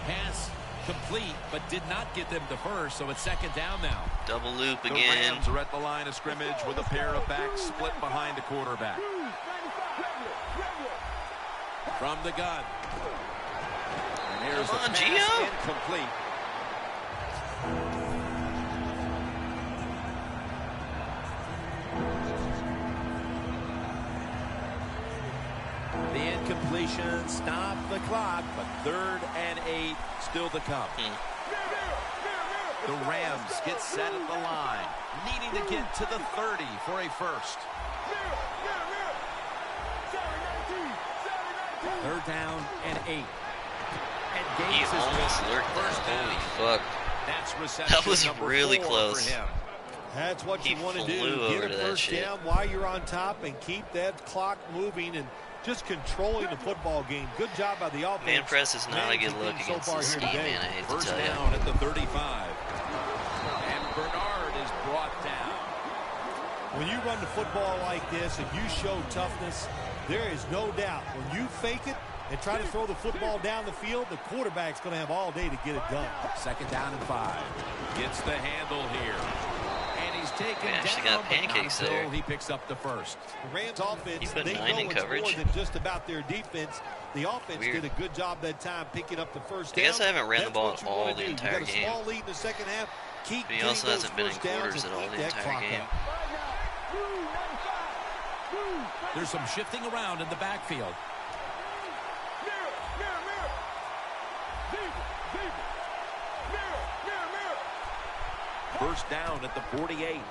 Pass complete, but did not get them to first, so it's second down now. Double loop The again. Rams are at the line of scrimmage with a pair of backs split behind the quarterback. From the gun. And here's Come the on, pass Gio. incomplete. Formation, stop the clock, but 3rd and 8 still to come. The Rams get set at the line, needing to get to the 30 for a first. 3rd down and 8. And He Gates is almost got lurked first that. down. Holy fuck. That's reception That was number really 4 close. for him. That's what He you want to flew do. over Get to a that first shit. down while you're on top and keep that clock moving and just controlling the football game. Good job by the offense. Man press is not a good Managing look things against so far this here scheme, today. man. I hate to First tell you. down at the 35. And Bernard is brought down. When you run the football like this and you show toughness, there is no doubt when you fake it and try to throw the football down the field, the quarterback's going to have all day to get it done. 2nd down and 5. Gets the handle here. And he's taken We actually down, got but not pancakes until there. he picks up the first. The Rams offense, put they 9 know in it's coverage. more than just about their defense. The offense Weird. did a good job that time picking up the first I down. guess I haven't ran the That's ball what at you all wanna the do. entire You got a game. small lead in the second half. Keep But he getting also those hasn't been in first downs quarters and at all keep the that entire clock game. up. There's some shifting around in the backfield. First down at the 48.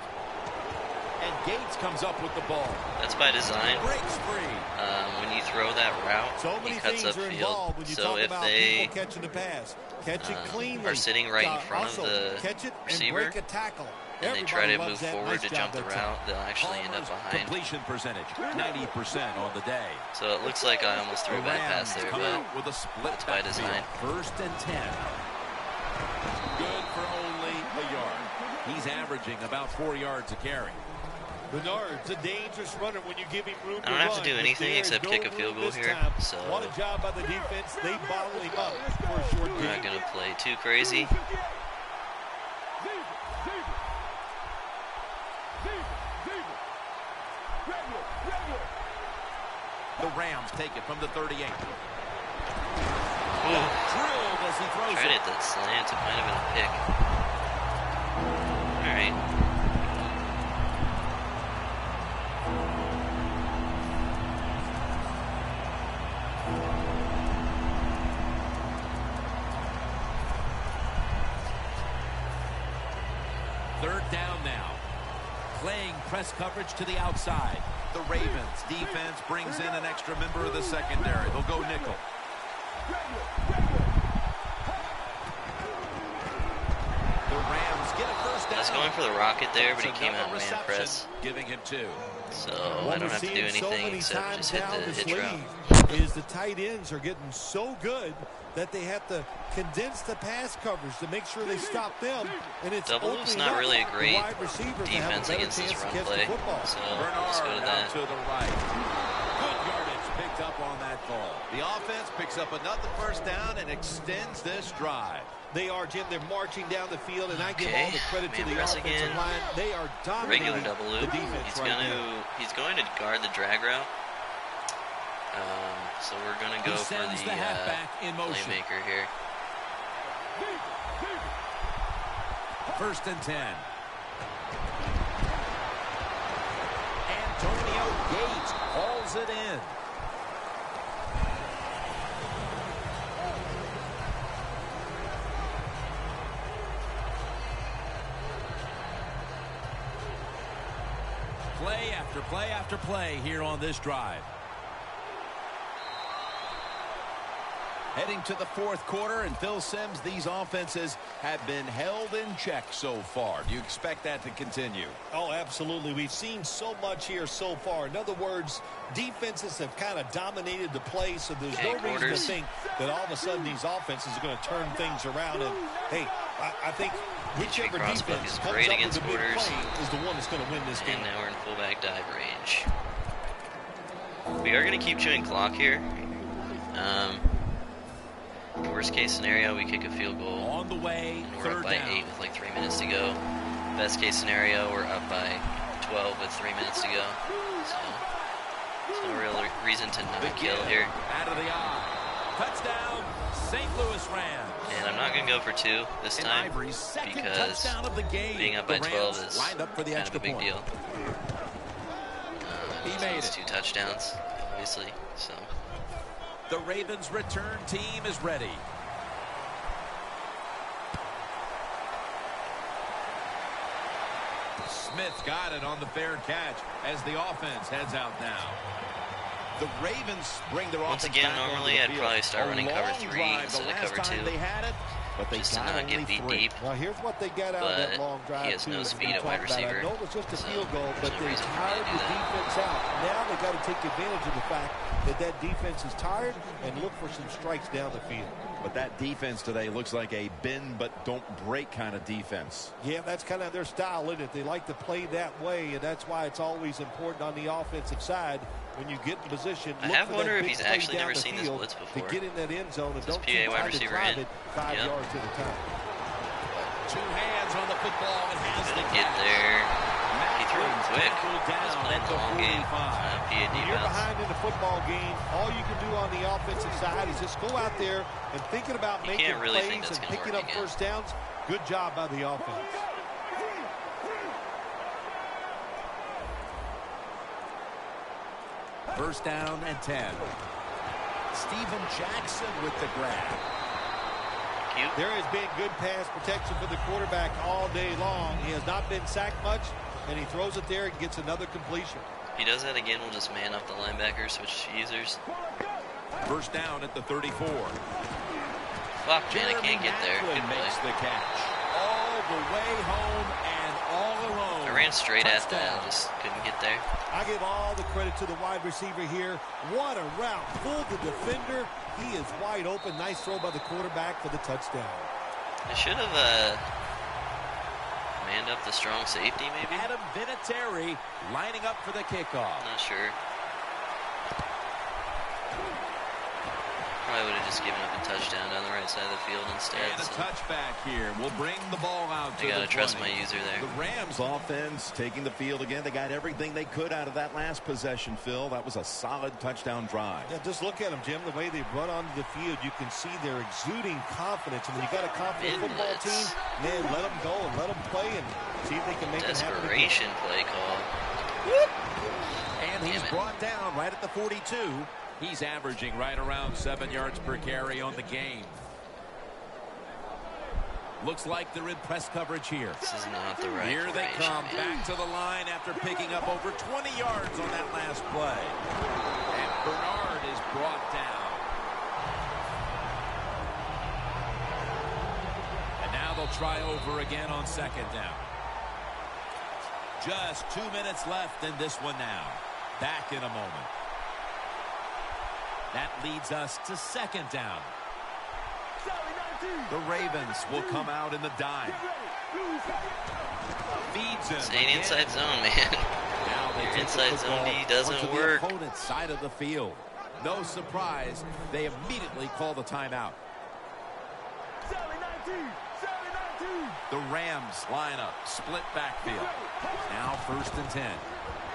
And Gates comes up with the ball. That's by design. Breaks free. When you throw that route, So he many cuts things are involved upfield. when you So talk if about they people catching the pass. Catch it cleanly. are sitting right in front of also the catch it receiver, and break a tackle. and they try to Everybody move loves that. forward Nice to job jump the that time. route, they'll actually end up Palmer's behind. completion percentage, 90% on the day. So it looks like I almost threw a The bad pass Rams there, come but out with a split it's by backfield. design. 1st and 10. Good for only a yard. He's averaging about 4 yards a carry. Bernard's a dangerous runner when you give him room I don't to have to run, do but anything there is except no kick a room field goal this here, time. so What a job by the defense. They bottle him up for a short we're game. not going to play too crazy. The Rams take it from the 38. Ooh, Drilled as he throws tried it. it that slant. It might have been a pick. All right. Third down now. Playing press coverage to the outside. The Ravens defense brings in an extra member of the secondary. They'll go nickel. The Rams get a first down. I was going for the rocket there, but he That's came out another in man reception, press. giving him 2. So What I don't we're have to do seeing so anything many except times just hit now the in this hitch route. league is the tight ends are getting so good that they have to condense the pass coverage to make sure they stop them. And it's Double O's opening not up really a the great wide receivers to have a defense better against this chance to run catch play. the football. So let's go to Bernard out that. to the right. Good yardage picked up on that call. The offense picks up another first down and extends this drive. They are, Jim. They're marching down the field, and I give Okay, all the credit to man the press offensive again. line. They are dominating Regular double the loop. defense He's right going now. to guard the drag route. So we're going to go He for sends the the halfback in motion. playmaker here. 1st and 10. Antonio Gates hauls it in. Play after play after play here on this drive. Heading to the 4th quarter, and Phil Simms, these offenses have been held in check so far. Do you expect that to continue? Oh, absolutely. We've seen so much here so far. In other words, defenses have kind of dominated the play, so there's no reason to Quarters. think that all of a sudden these offenses are going to turn things around. And, hey, I think whichever Crossbook defense is comes great up against with a big quarters. play is the one that's going to win this game. And now we're in fullback dive range. We are going to keep chewing clock here. Worst case scenario, we kick a field goal. On the way, And we're third up by down. 8 with like 3 minutes to go. Best case scenario, we're up by 12 with 3 minutes to go. So, there's no real reason to not kill here. Out of the eye. Touchdown, St. Louis Rams. And I'm not going to go for 2 this And time Ivory's second because touchdown of the game. being up The by 12 Rams is lined up for the kind of extra a big point. deal. He So made it's it. 2 touchdowns, obviously. So The Ravens return team is ready. Smith got it on the fair catch as the offense heads out now. The Ravens bring their Once offense again, back normally onto I'd the probably field. start running cover A 3 long instead of drive the cover last 2. time they had it, but they Just to got not get only beat 3. deep. Well, here's what they got out of that But long drive. he has no too, speed we at wide talked about it. receiver, I know it was just a so field goal, but there's no they reason for me to tired do the that. defense out. Now they got to take advantage of the fact that that defense is tired and look for some strikes down the field. But that defense today looks like a bend but don't break kind of defense. Yeah, that's kind of their style, isn't it? They like to play that way, and that's why it's always important on the offensive side when you get in position. I look have for that wondered if big he's play actually down never the seen this field blitz before. to get in that end zone and Does don't PA keep wide trying to receiver drive in? it 5 Yep. yards at a time. 2 hands on the football and has the Gonna get catch. there. He threw it quick. Tackled He was down playing at the the long game. 45. PAD When you're bounce. behind in the football game, all you can do on the offensive side is just go out there and thinking about You making can't really think plays that's and gonna picking work up again. first downs. Good job by the offense. First down and 10. Steven Jackson with the grab. Cute. There has been good pass protection for the quarterback all day long. He has not been sacked much, and he throws it there and gets another completion. If he does that again, we'll just man up the linebacker, switch users. First down at the 34. Fuck, man, I can't get there. Maclin Good makes play. the catch. All the way home and all alone. I ran straight at that Touchdown. and just couldn't get there. I give all the credit to the wide receiver here. What a route. Pulled the defender. He is wide open. Nice throw by the quarterback for the touchdown. I should have manned up the strong safety, maybe? Adam Vinatieri lining up for the kickoff. I'm not sure. Probably would have just given up a touchdown down the right side of the field instead. And a So touchback here. We'll bring the ball out to I gotta the trust 20. my user there. The Rams offense taking the field again. They got everything they could out of that last possession, Phil. That was a solid touchdown drive. Yeah, just look at them, Jim. The way they run onto the field, you can see they're exuding confidence. And when you got a confident football Endless. team, man, let them go and let them play and see if they can make it happen. Desperation play call. And he's Damn it. brought down right at the 42. He's averaging right around 7 yards per carry on the game. Looks like they're in press coverage here. This is not the right Here they formation, come man. back to the line after picking up over 20 yards on that last play. And Bernard is brought down. And now they'll try over again on second down. Just 2 minutes left in this one now. Back in a moment. That leads us to second down. The Ravens will come out in the dime. Feeds him. This ain't again. inside zone, man. Now they Your take the inside zone football D doesn't onto work. the opponent's side of the field. No surprise, they immediately call the timeout. The Rams line up, split backfield. Now first and 10.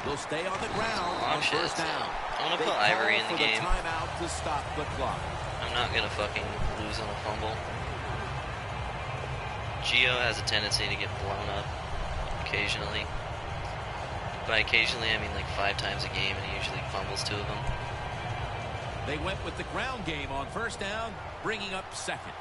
They'll stay on the ground Oh, on shit, first so down. I wanna They put call Ivory in for the game. timeout to stop the clock. I'm not gonna fucking lose on a fumble. Gio has a tendency to get blown up occasionally. By occasionally, I mean like 5 times a game, and he usually fumbles 2 of them. They went with the ground game on first down, bringing up second.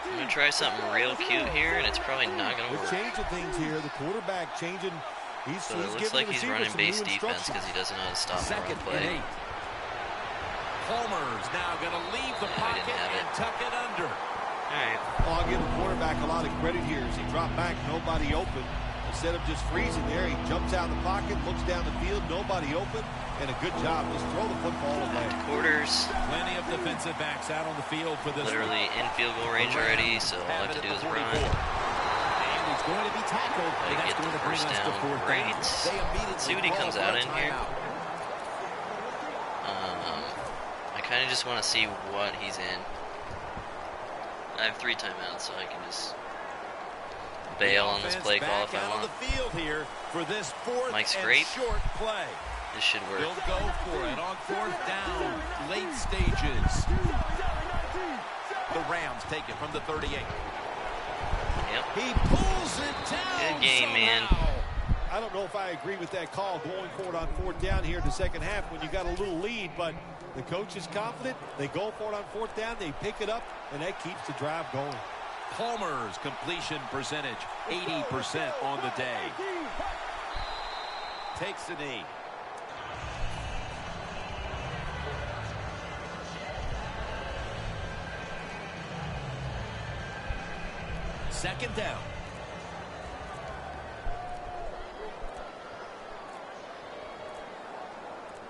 I'm gonna try something real cute here, and it's probably not gonna They're work. changing things here. The quarterback changing. He's So it looks giving like the he's receiver running some base new defense instructions. because he doesn't know how to stop the Second run and play. 8. Palmer's now going to leave the Yeah, we pocket didn't have and it. tuck it under. Alright. Well, I'll give the quarterback a lot of credit here. As he dropped back, nobody open. Instead of just freezing there, he jumps out of the pocket, looks down the field, nobody open, and a good job. Just throw the football away. Quarters. Plenty of defensive backs out on the field for this Literally in field goal range already, so all I have to do is run. And he's going to be tackled. Gotta And that's get going the to bring first us to down. fourth Great. down. They immediately See what he call comes for out a in here. timeout. I kind of just want to see what he's in. I have 3 timeouts, so I can just bail on this Offense play call back if I out on want. the field here for this fourth Mike's and great. short play. This should work. He'll go for it on fourth down, late stages. The Rams take it from the 38. Yep. He pulls it down. Good game, man. somehow. I don't know if I agree with that call going for it on 4th down here in the second half when you got a little lead, but the coach is confident. They go for it on 4th down. They pick it up, and that keeps the drive going. Palmer's completion percentage, 80% on the day. Takes the knee. Second down.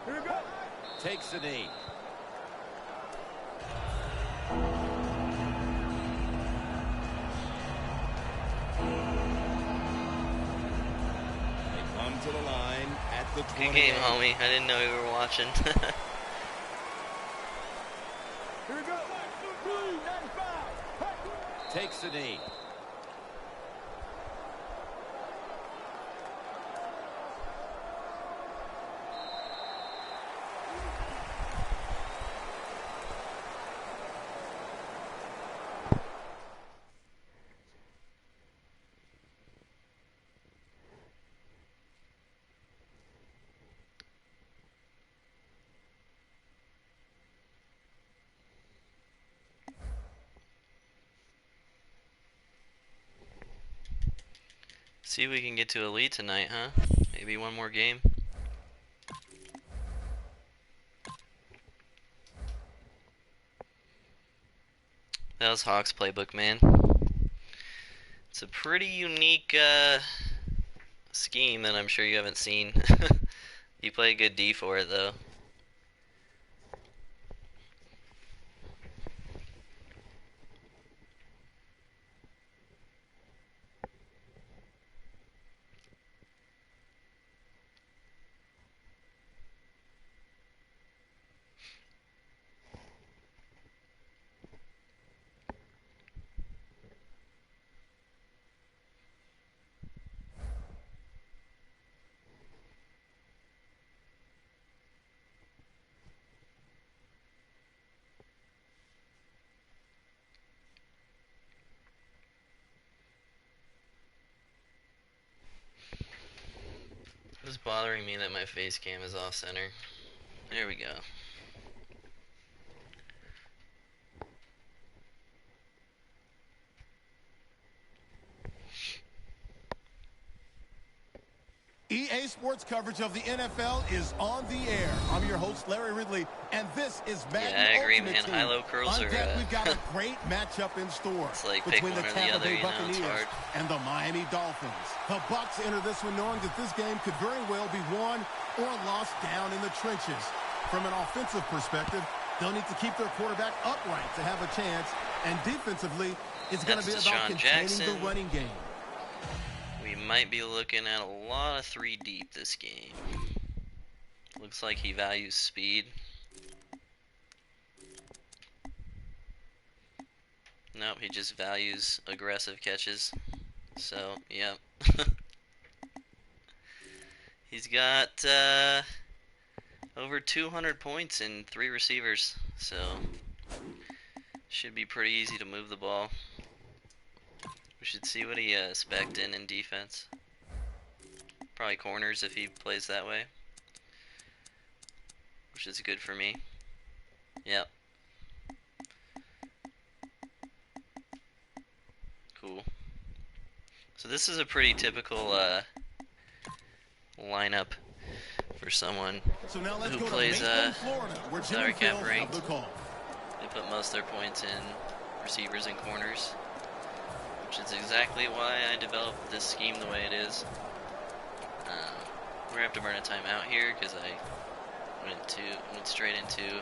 Here we go. Takes the knee. They come to the line at the 20. Good game, homie. I didn't know you were watching. Here we go. Takes the knee. See if we can get to a lead tonight, huh? Maybe one more game. That was Hawks playbook, man. It's a pretty unique scheme that I'm sure you haven't seen. You play a good D for it, though. It's bothering me that my face cam is off center. There we go. EA Sports coverage of the NFL is on the air. I'm your host, Larry Ridley, and this is Madden Yeah, I agree, Ultimate man. Team. High-low curls On are, deck, we've got a great matchup in store It's like pick between one the or the Tampa other, Bay you know, it's Buccaneers hard. and the Miami Dolphins. The Bucs enter this one knowing that this game could very well be won or lost down in the trenches. From an offensive perspective, they'll need to keep their quarterback upright to have a chance, and defensively, it's going to be That's about Deshaun containing Jackson. the running game. We might be looking at a lot of 3 deep this game. Looks like he values speed. Nope, he just values aggressive catches. So, yep. He's got over 200 points in 3 receivers. So, should be pretty easy to move the ball. We should see what he spec'd in defense. Probably corners if he plays that way. Which is good for me. Yep. Cool. So this is a pretty typical lineup for someone So now let's who go plays to Maitland, Florida, where Jim salary and Phil cap have ranked. the call. They put most of their points in receivers and corners, which is exactly why I developed this scheme the way it is. We're gonna have to burn a timeout here because I went straight into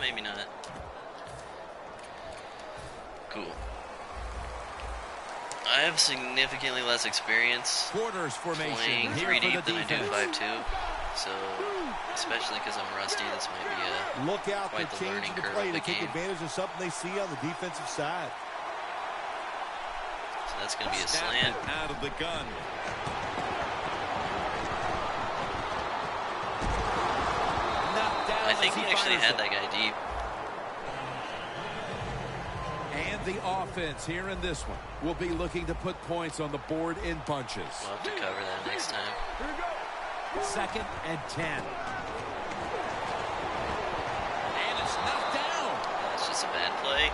maybe not. Cool. I have significantly less experience Quarters formation playing here 3 for the deep than I do defense. 5-2, so especially because I'm rusty, this might be Look out, they're quite the changing learning the curve play of to the take game. advantage of something they see on the defensive side. So that's gonna be a Snap slant. it out of the gun. Knocked down I think as he actually fires had it. that guy deep. And The offense here in this one will be looking to put points on the board in bunches. We'll have to cover that next time. 2nd and 10. And it's knocked down. That's just a bad play.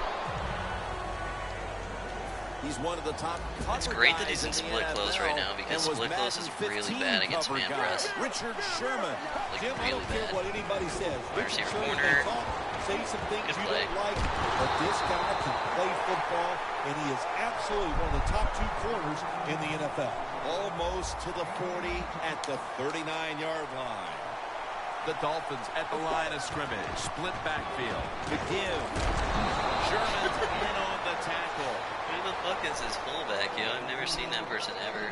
He's one of the top cover It's great that guys he's in split the close NFL, right now because and was split close is Madden really 15 bad against cover man guy. press. Richard Sherman. Like Jim, I really don't care bad. what anybody says. Wide Richard receiver Sherman corner. can talk, say some things Good you play. don't like, but this guy can play football, and he is absolutely one of the top 2 corners in the NFL. Almost to the 40 at the 39-yard line. The Dolphins at the line of scrimmage. Split backfield. To give. Sherman's in on the tackle. Who the fuck is his fullback, yo? I've never seen that person ever.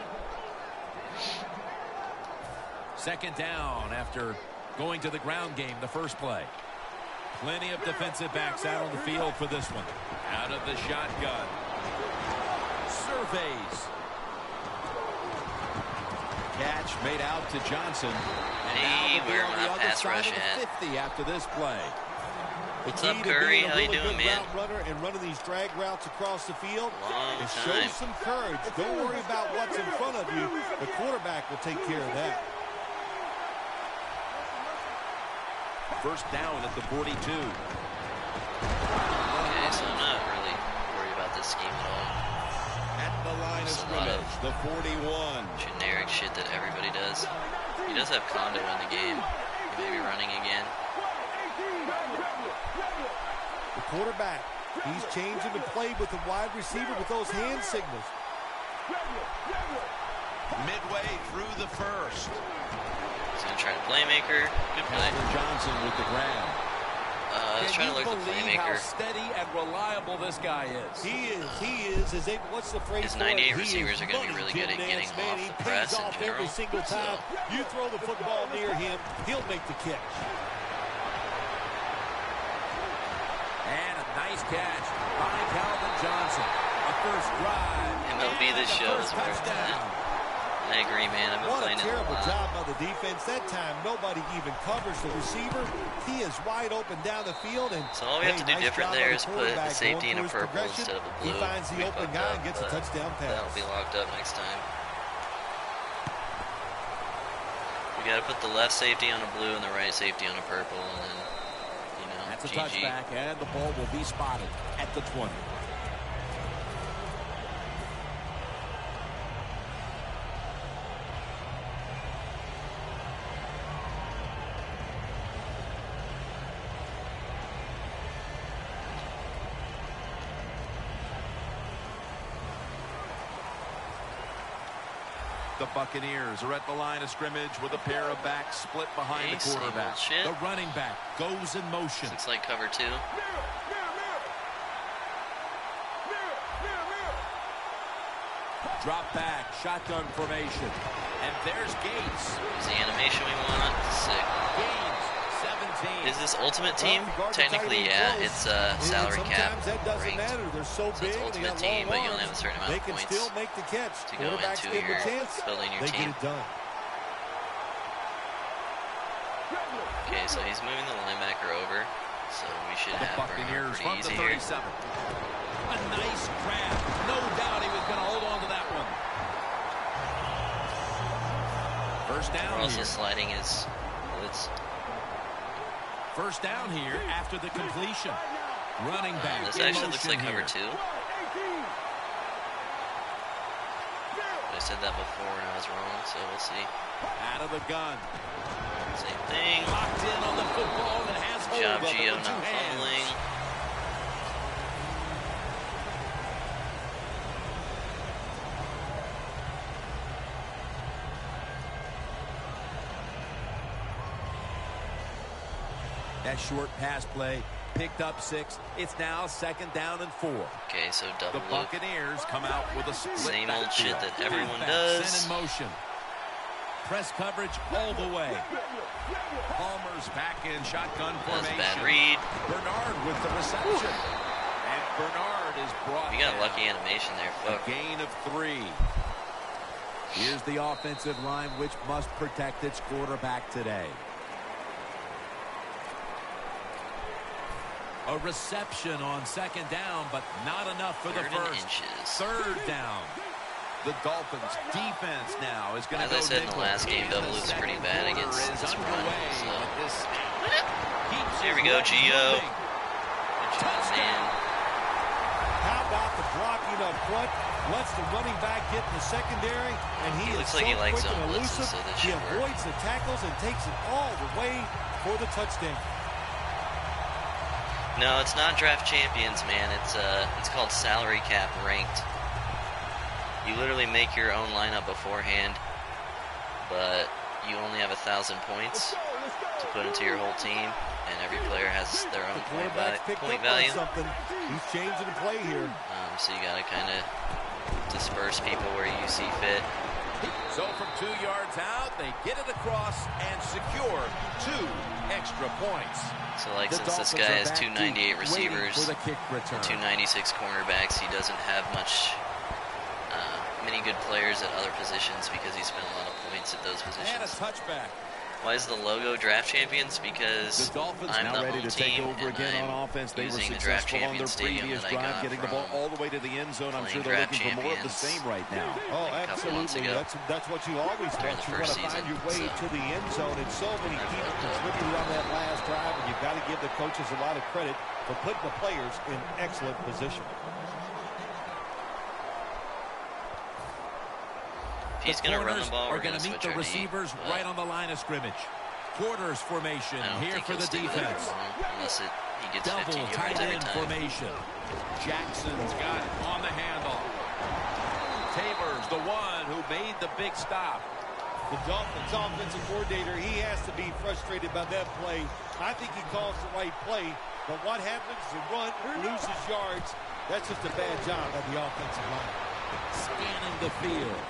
2nd down after going to the ground game the first play. Plenty of defensive backs out on the field for this one. Out of the shotgun. Surveys. Catch made out to Johnson. And Hey, now they'll be where on my the other pass side rush of the at? 50 after this play. What's The up, key to Curry? being a How you really doing, good man? route runner and running these drag routes across the field, Long it time. shows some courage. Don't worry about what's in front of you. The quarterback will take care of that. First down at the 42. Okay, so I'm not really worried about this scheme at all. At the line of Just a lot scrimmage, the 41. Generic shit that everybody does. He does have Condo in the game. He may be running again. The quarterback, he's changing the play with the wide receiver with those hand signals. Midway through the first. He's gonna try to playmaker. Good play. Calvin Johnson with the grab. I was trying to look at the believe how playmaker. steady and reliable this guy is? He is as able, what's the phrase His for it? 98 He receivers is are gonna be money, really Jim good at getting Nance, man. off He the pays press in off general, every single so- time. You throw the football near him, he'll make the catch. And a nice catch by Calvin Johnson. A first drive. MLB and this the show first is worth touchdown. I agree, man. I've been What a playing it a terrible lot. job by the defense. That time, nobody even covers the receiver. He is wide open down the field. And So all we have to do nice different job there by is the put the quarterback safety in going a through his purple progression. instead of a blue. He finds the We open fucked guy up, and gets a but touchdown pass. That'll be locked up next time. We gotta put the left safety on a blue and the right safety on a purple, and then, you know, That's a GG. touchback, and the ball will be spotted at the 20. The Buccaneers are at the line of scrimmage with a pair of backs split behind Okay, the same old quarterback. shit. The running back goes in motion. Looks like cover 2. Drop back, shotgun formation. And there's Gates. Is the animation we want? Sick. Gaines, 17. Is this Ultimate Team? Well, if you guard the Technically, tight end yeah. close, It's and salary cap sometimes that doesn't ranked. matter. They're so So big. it's They Ultimate got Team, long but you only arms. have a certain amount They of can points still make the catch. to go Quarterbacks into give them a your chance. building your They team. get it done. Okay, so he's moving the linebacker over, so we should The have Buccaneers pretty from the easy here. 37. A nice grab. No doubt he was going to hold on to that one. First We're down also here. sliding his blitz. First down here after the completion. Running back. This in actually looks motion like cover here. 2. I said that before and I was wrong, so we'll see. Out of the gun. Same thing. Locked in on the football and has Good hold job, of it Gio, with two not hands. fumbling. That short pass play picked up 6. It's now 2nd down and 4. Okay, so double The loop. Buccaneers come out with a split Same old backfield. shit that everyone Halfback does. Sent in motion. Press coverage all the way. Palmer's back in shotgun That was a formation. bad read. Bernard with the reception. And Bernard is brought We got down. lucky animation there. A Fuck. gain of 3. Here's the offensive line, which must protect its quarterback today. A reception on second down, but not enough for the first. Third down. The Dolphins defense now is going to go. As I said in the last game, Double looks pretty bad against this run. So. Here we go, Gio. Touchdown. How about the blocking up front? Lets the running back get in the secondary, and he looks is like so he likes quick and zone blitzes, elusive. so this He should work. avoids the tackles and takes it all the way for the touchdown. No, it's not draft champions, man. It's called salary cap ranked. You literally make your own lineup beforehand, but you only have 1,000 points to put into your whole team, and every player has their own point value. He's changing the play here. So you gotta kind of disperse people where you see fit. So from 2 yards out, they get it across and secure 2 extra points. So like since this guy has 298 receivers and 296 cornerbacks, he doesn't have many good players at other positions because he spent a lot of points at those positions. And a touchback. Why is the logo draft champions? Because I'm now the ready home to take team over again and on offense. They were using the draft successful on their champion stadium previous that I drive, got getting the ball from all the way to the end zone. I'm sure they're draft looking for more of the champions same right now. Oh, a couple months absolutely. ago. That's what you always During want. the You want first to find season, your way so. to the end zone, and so many people contributed on that last drive, and you've got to give the coaches a lot of credit for putting the players in excellent position. If he's going to run the ball, are we're going to meet switch the our receivers D, right on the line of scrimmage. Quarters formation I don't here think for he'll the stick with it defense. for long unless he gets Double 15 yards tight every end time. formation. Jackson's got it on the handoff. Taylor's the one who made the big stop. The Dolphins offensive coordinator, he has to be frustrated by that play. I think he calls the right play, but what happens is the run loses yards. That's just a bad job of the offensive line. Scanning the field.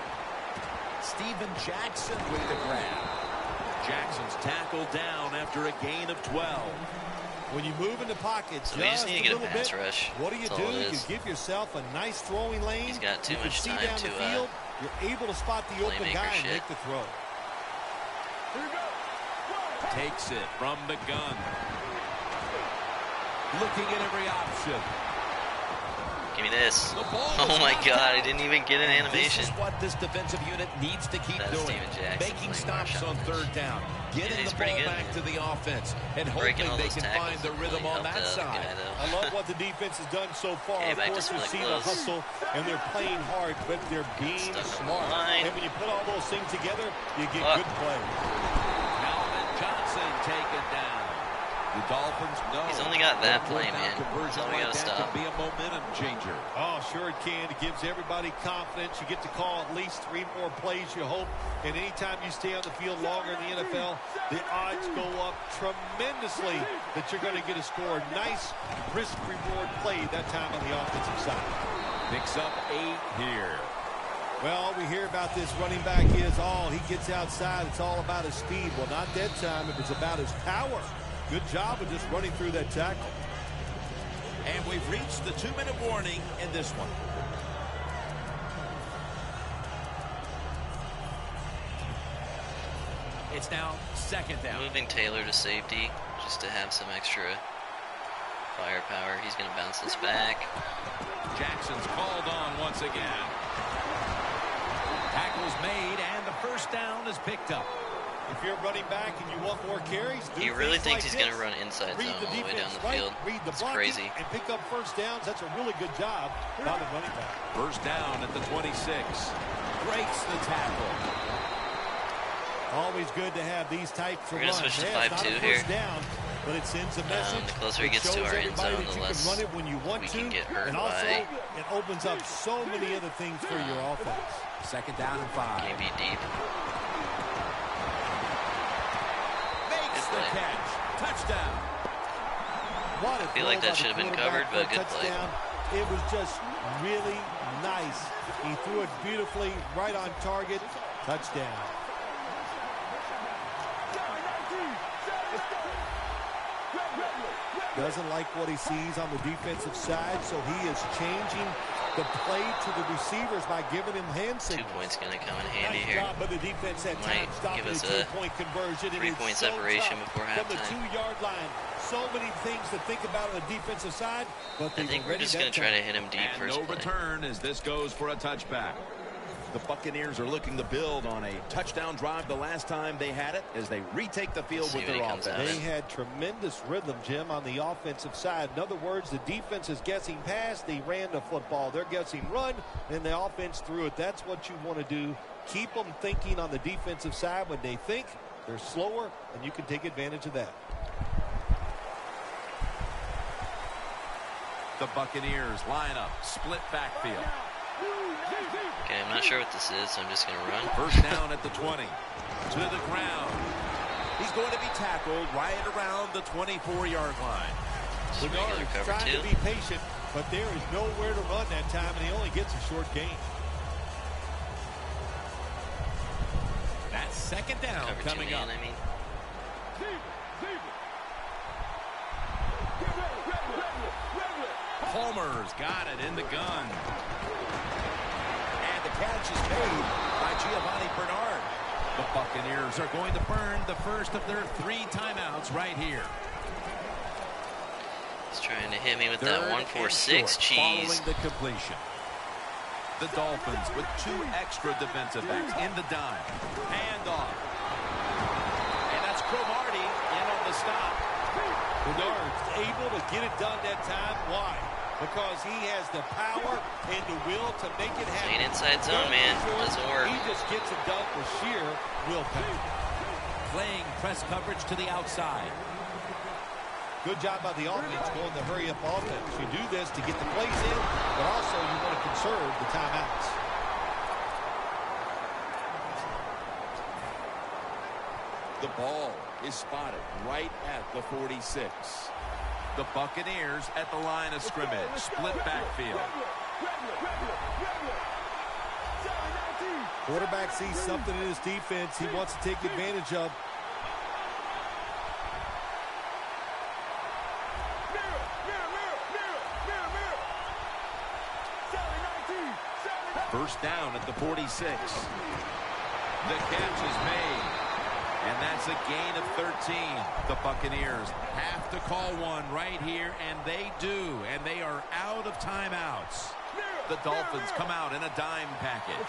Steven Jackson with the grab. Jackson's tackled down after a gain of 12. When you move in the pocket So we just need to get a little pass bit, rush. what do? You That's all it You is. give yourself a nice throwing lane. He's got too you much can see time down to, the field. You're able to spot the open playmaker guy and shit. make the throw. Takes it from the gun. Looking at every option. Give me this. The ball Oh is my knocked god, I out. didn't even get an animation. This is what this defensive unit needs to keep That's doing. Steven Jackson Making playing stops Marshawn on third down. Getting he's the pretty ball good, back man. to the offense. And Breaking hoping all they those can tackles find the really rhythm on helped that the side. guy, though. I love what the defense has done so far. Okay, Of back to course, you've split seen the close. hustle, and they're playing hard, but they're being Stuck on the smart. line. And when you put all those things together, you get Fuck. good play. Calvin Johnson taken down. The Dolphins know He's only got that play, man. Conversion So we like gotta that stop. can be a momentum changer. Oh, sure it can. It gives everybody confidence. You get to call at least 3 more plays, you hope. And anytime you stay on the field longer in the NFL, the odds go up tremendously that you're going to get a score. Nice risk-reward play that time on the offensive side. Picks up 8 here. Well, we hear about this running back is all. He gets outside. It's all about his speed. Well, not that time. It was about his power. Good job of just running through that tackle. And we've reached the 2-minute warning in this one. It's now second down. Moving Taylor to safety just to have some extra firepower. He's going to bounce this back. Jackson's called on once again. Tackle's made, and the first down is picked up. If you're running back and you want more carries, do He really things thinks like he's going to this. run inside Read zone the all the way down defense the right, field. read the It's blocking, crazy. and pick up first downs. That's a really good job by the running back. First down at the 26. Breaks the tackle. Always good to have these types of We're gonna runs. switch to Yeah, it's not 5-2 a here. first down, but it sends a message. The closer he It gets to shows our end everybody zone, that the you less can run it when you want we to, can get hurt and also by. it opens up so many other things for your offense. Second down and 5. Can't be deep. Makes the play. catch. Touchdown. What a feel like throw that by the should have been quarterback covered, but for a good play. touchdown. It was just really nice. He threw it beautifully, right on target. Touchdown. Doesn't like what he sees on the defensive side, so he is changing the play to the receivers by giving him hand 2 signals. points going to come in handy Nice here. job by the defense that Might time, stopping give us the a 2-point conversion. It is 3-point so separation tough before from the halftime. 2-yard line. so many things to think about on the defensive side, but I think we're just going to try to hit him deep And first no play. return as this goes for a touchback. The Buccaneers are looking to build on a touchdown drive the last time they had it as they retake the field with their offense. They had tremendous rhythm, Jim, on the offensive side. In other words, the defense is guessing pass. They ran the football. They're guessing run, and the offense threw it. That's what you want to do. Keep them thinking on the defensive side. When they think, they're slower, and you can take advantage of that. The Buccaneers line up, split backfield. Okay, I'm not sure what this is, so I'm just going to run. First down at the 20. To the ground. He's going to be tackled right around the 24-yard line. Just regular cover Trying two. to be patient, but there is nowhere to run that time, and he only gets a short gain. That's second down Cover two coming man, up. I mean. Palmer's got it in the gun. And the catch is made by Giovanni Bernard. The Buccaneers are going to burn the first of their 3 timeouts right here. He's trying to hit me with Third that and 1-4-6 short, cheese. Following the completion. The Dolphins with 2 extra defensive backs in the dime. Hand off. And that's Cromartie in on the stop. Bernard's able to get it done that time. Why? Because he has the power and the will to make it happen. Playing inside zone, man. Doesn't work. He just gets it done with sheer willpower. Playing press coverage to the outside. Good job by the offense going the hurry-up offense. You do this to get the plays in, but also you want to conserve the timeouts. The ball is spotted right at the 46. The Buccaneers at the line of scrimmage. Split backfield. Quarterback sees something in his defense he wants to take advantage of. First down at the 46. The catch is made. And that's a gain of 13. The Buccaneers have to call one right here, and they do. And they are out of timeouts. The Dolphins come out in a dime package.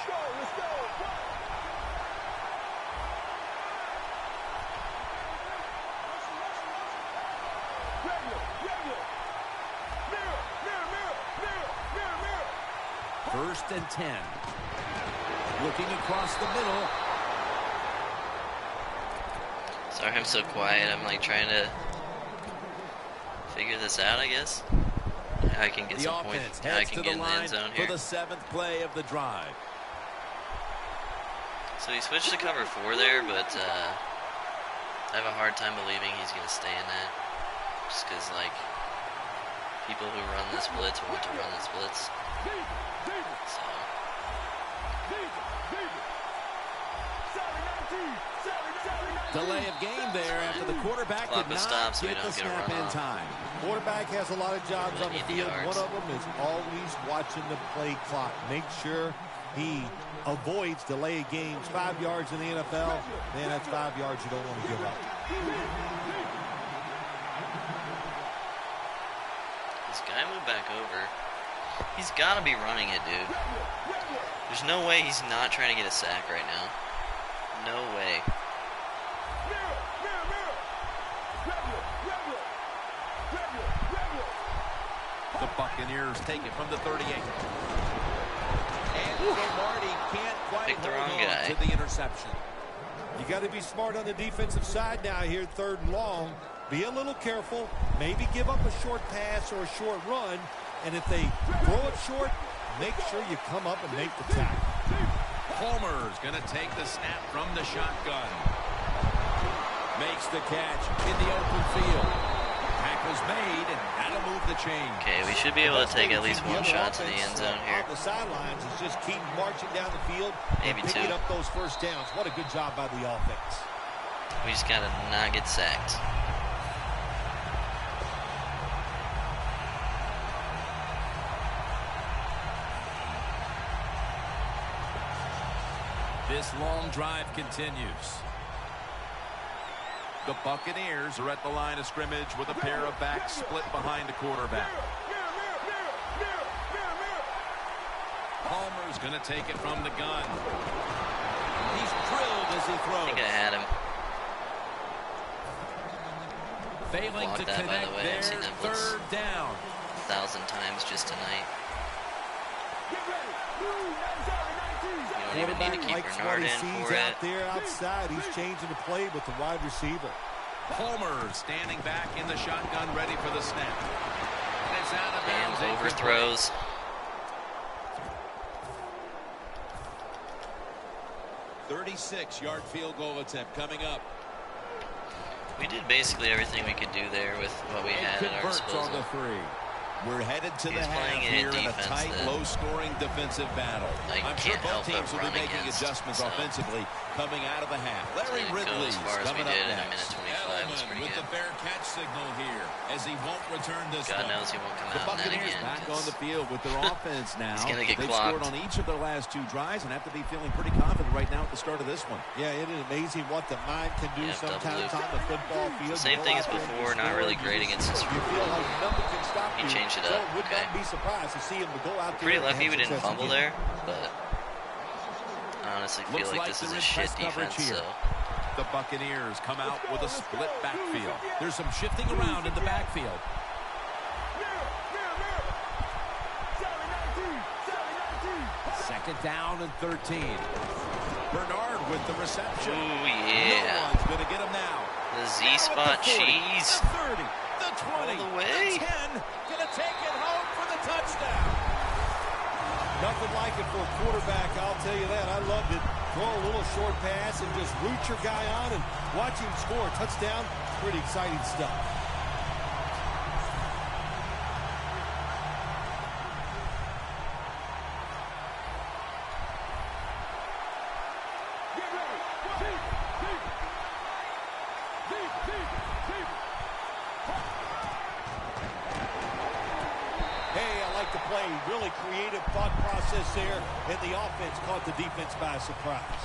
First and 10. Looking across the middle. Sorry I'm so quiet. I'm like trying to figure this out, I guess. I can get The some offense points. I heads can to get the in the end line zone for here. the 7th play of the drive. So he switched to cover 4 there, but I have a hard time believing he's going to stay in that. Just because, like, people who run this blitz want to run this blitz. So. Delay of game there after the quarterback Clock did will not stop so we get don't the get a snap in runoff. time. Quarterback has a lot of jobs on the Need the field. yards. One of them is always watching the play clock. Make sure he avoids delay games. 5 yards in the NFL, man, that's 5 yards you don't want to give up. This guy moved back over. He's got to be running it, dude. There's no way he's not trying to get a sack right now. No way. The Buccaneers take it from the 38. And Cromartie can't quite Picked the hold wrong on guy. to the interception. You got to be smart on the defensive side now here, 3rd and long. Be a little careful. Maybe give up a short pass or a short run. And if they throw it short, make sure you come up and make the tackle. Palmer's going to take the snap from the shotgun. Makes the catch in the open field. Tackle's made, and that'll move the chain. Okay, we should be able to take at least one shot to the end zone here. On the sidelines is just keep marching down the field Maybe and picking two. up those first downs. What a good job by the offense. We just got to not get sacked. This long drive continues. The Buccaneers are at the line of scrimmage with a pair of backs split behind the quarterback. Palmer's going to take it from the gun. He's drilled as he throws. I think I had him. Failing Blocked to that, by the connect way. there. I've seen that blitz Third down. 1,000 times just tonight. You don't even need to keep likes Bernard what he in sees for out it. there outside. He's changing the play with the wide receiver. Palmer standing back in the shotgun, ready for the snap. And it's out of And bounds. overthrows. .36-yard field goal attempt coming up. We did basically everything we could do there with what we had at our Converts on disposal. the 3. We're headed to He's the half playing in here in a defense tight, that low-scoring defensive battle. I I'm sure can't both help teams but will be run making against, adjustments so offensively coming out of the half. Larry didn't go Ridley's as far as we coming up did in a next. minute 25. It's pretty with good. the fair catch signal here as he won't return this God one. knows he won't come The out in that Buccaneers again. back 'cause on the field with their offense now. He's gonna get They've clocked. scored on each of their last 2 drives and have to be feeling pretty confident right now at the start of this one. Yeah, it is amazing what the mind can do Yeah, double sometimes loop. on the football field. Same You go thing out as there and before, you not score, really you great just- against this You feel like nothing can stop He you. changed it So up, would okay. not be surprised to see him to go out there. Pretty and lucky have we didn't success fumble again. there, but I honestly feel Looks like like this is they're a in shit press coverage defense, here. so The Buccaneers come out with a split backfield. There's some shifting around in the backfield. Second down and 13. Bernard with the reception. ooh, No yeah. one's going to get him now. The Now Z at spot the 40, cheese. The 30, the 20, All the way. the 10. Going to take it home for the touchdown. Nothing like it for a quarterback, I'll tell you that. I loved it. Throw a little short pass and just root your guy on and watch him score a touchdown. Pretty exciting stuff. Hey, I like the play. Really creative thought process there, and the offense caught the defense by surprise.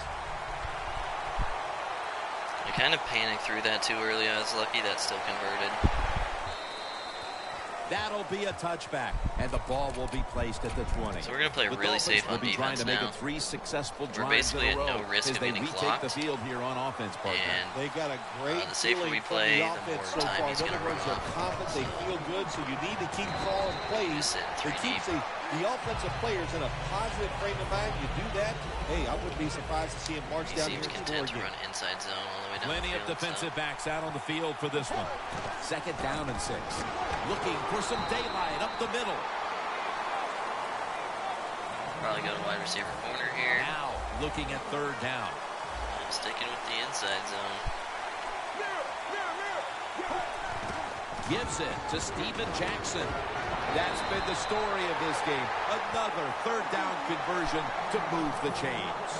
I kind of panicked through that too early. I was lucky that still converted. That'll be a touchback, and the ball will be placed at the 20. So we're going to play The really Dolphins safe will on be trying defense to make now. it 3 successful We're drives in basically a at row no risk as of they getting retake clocked. the field here on offense, partner. And They got a great the safer feeling we from play, the the offense more so time far. he's In gonna other words, run they're off. confident, they feel good, so you need to keep calling plays Just sitting that 3 keeps deep. the offensive players in a positive frame of mind. You do that, hey, I wouldn't be surprised to see him march he down here seems and score content to again. run inside zone all the way down Plenty the of field, defensive so backs out on the field for this one. Second down and 6. Looking for some daylight up the middle. probably go to wide receiver corner here. Now looking at third down. I'm sticking with the inside zone. Gives it to Steven Jackson. That's been the story of this game. Another third down conversion to move the chains.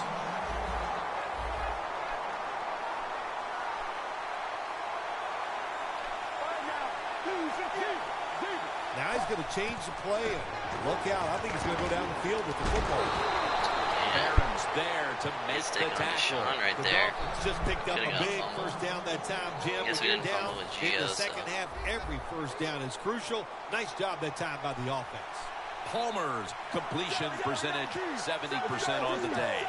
Now he's going to change the play and look out. I think he's going to go down the field with the football. Barron's there to make He's the taking on a tackle. Sean right The there. Dolphins just picked up Could've a got a big fumble. first down that time, Jim. Guess When we you're didn't down fumble with in Gio, the second so. half, every first down is crucial. Nice job that time by the offense. Palmer's completion percentage 70% on the day.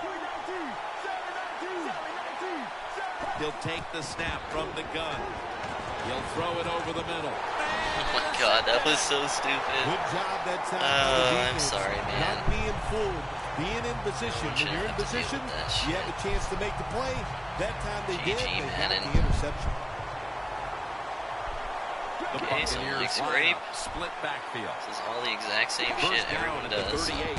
He'll take the snap from the gun. He'll throw it over the middle. Oh my God, that was so stupid. Good job that time by the Oh, I'm defense. sorry, man. Not being fooled, being in position. When Shouldn't you're in have to deal position, with that you shit. have a chance to make the play. That time they did. GG, They got Madden. the interception. The Okay, so Buccaneers Mike line Scrape. up, split backfield. This is all the exact same First shit down everyone at the does. 38.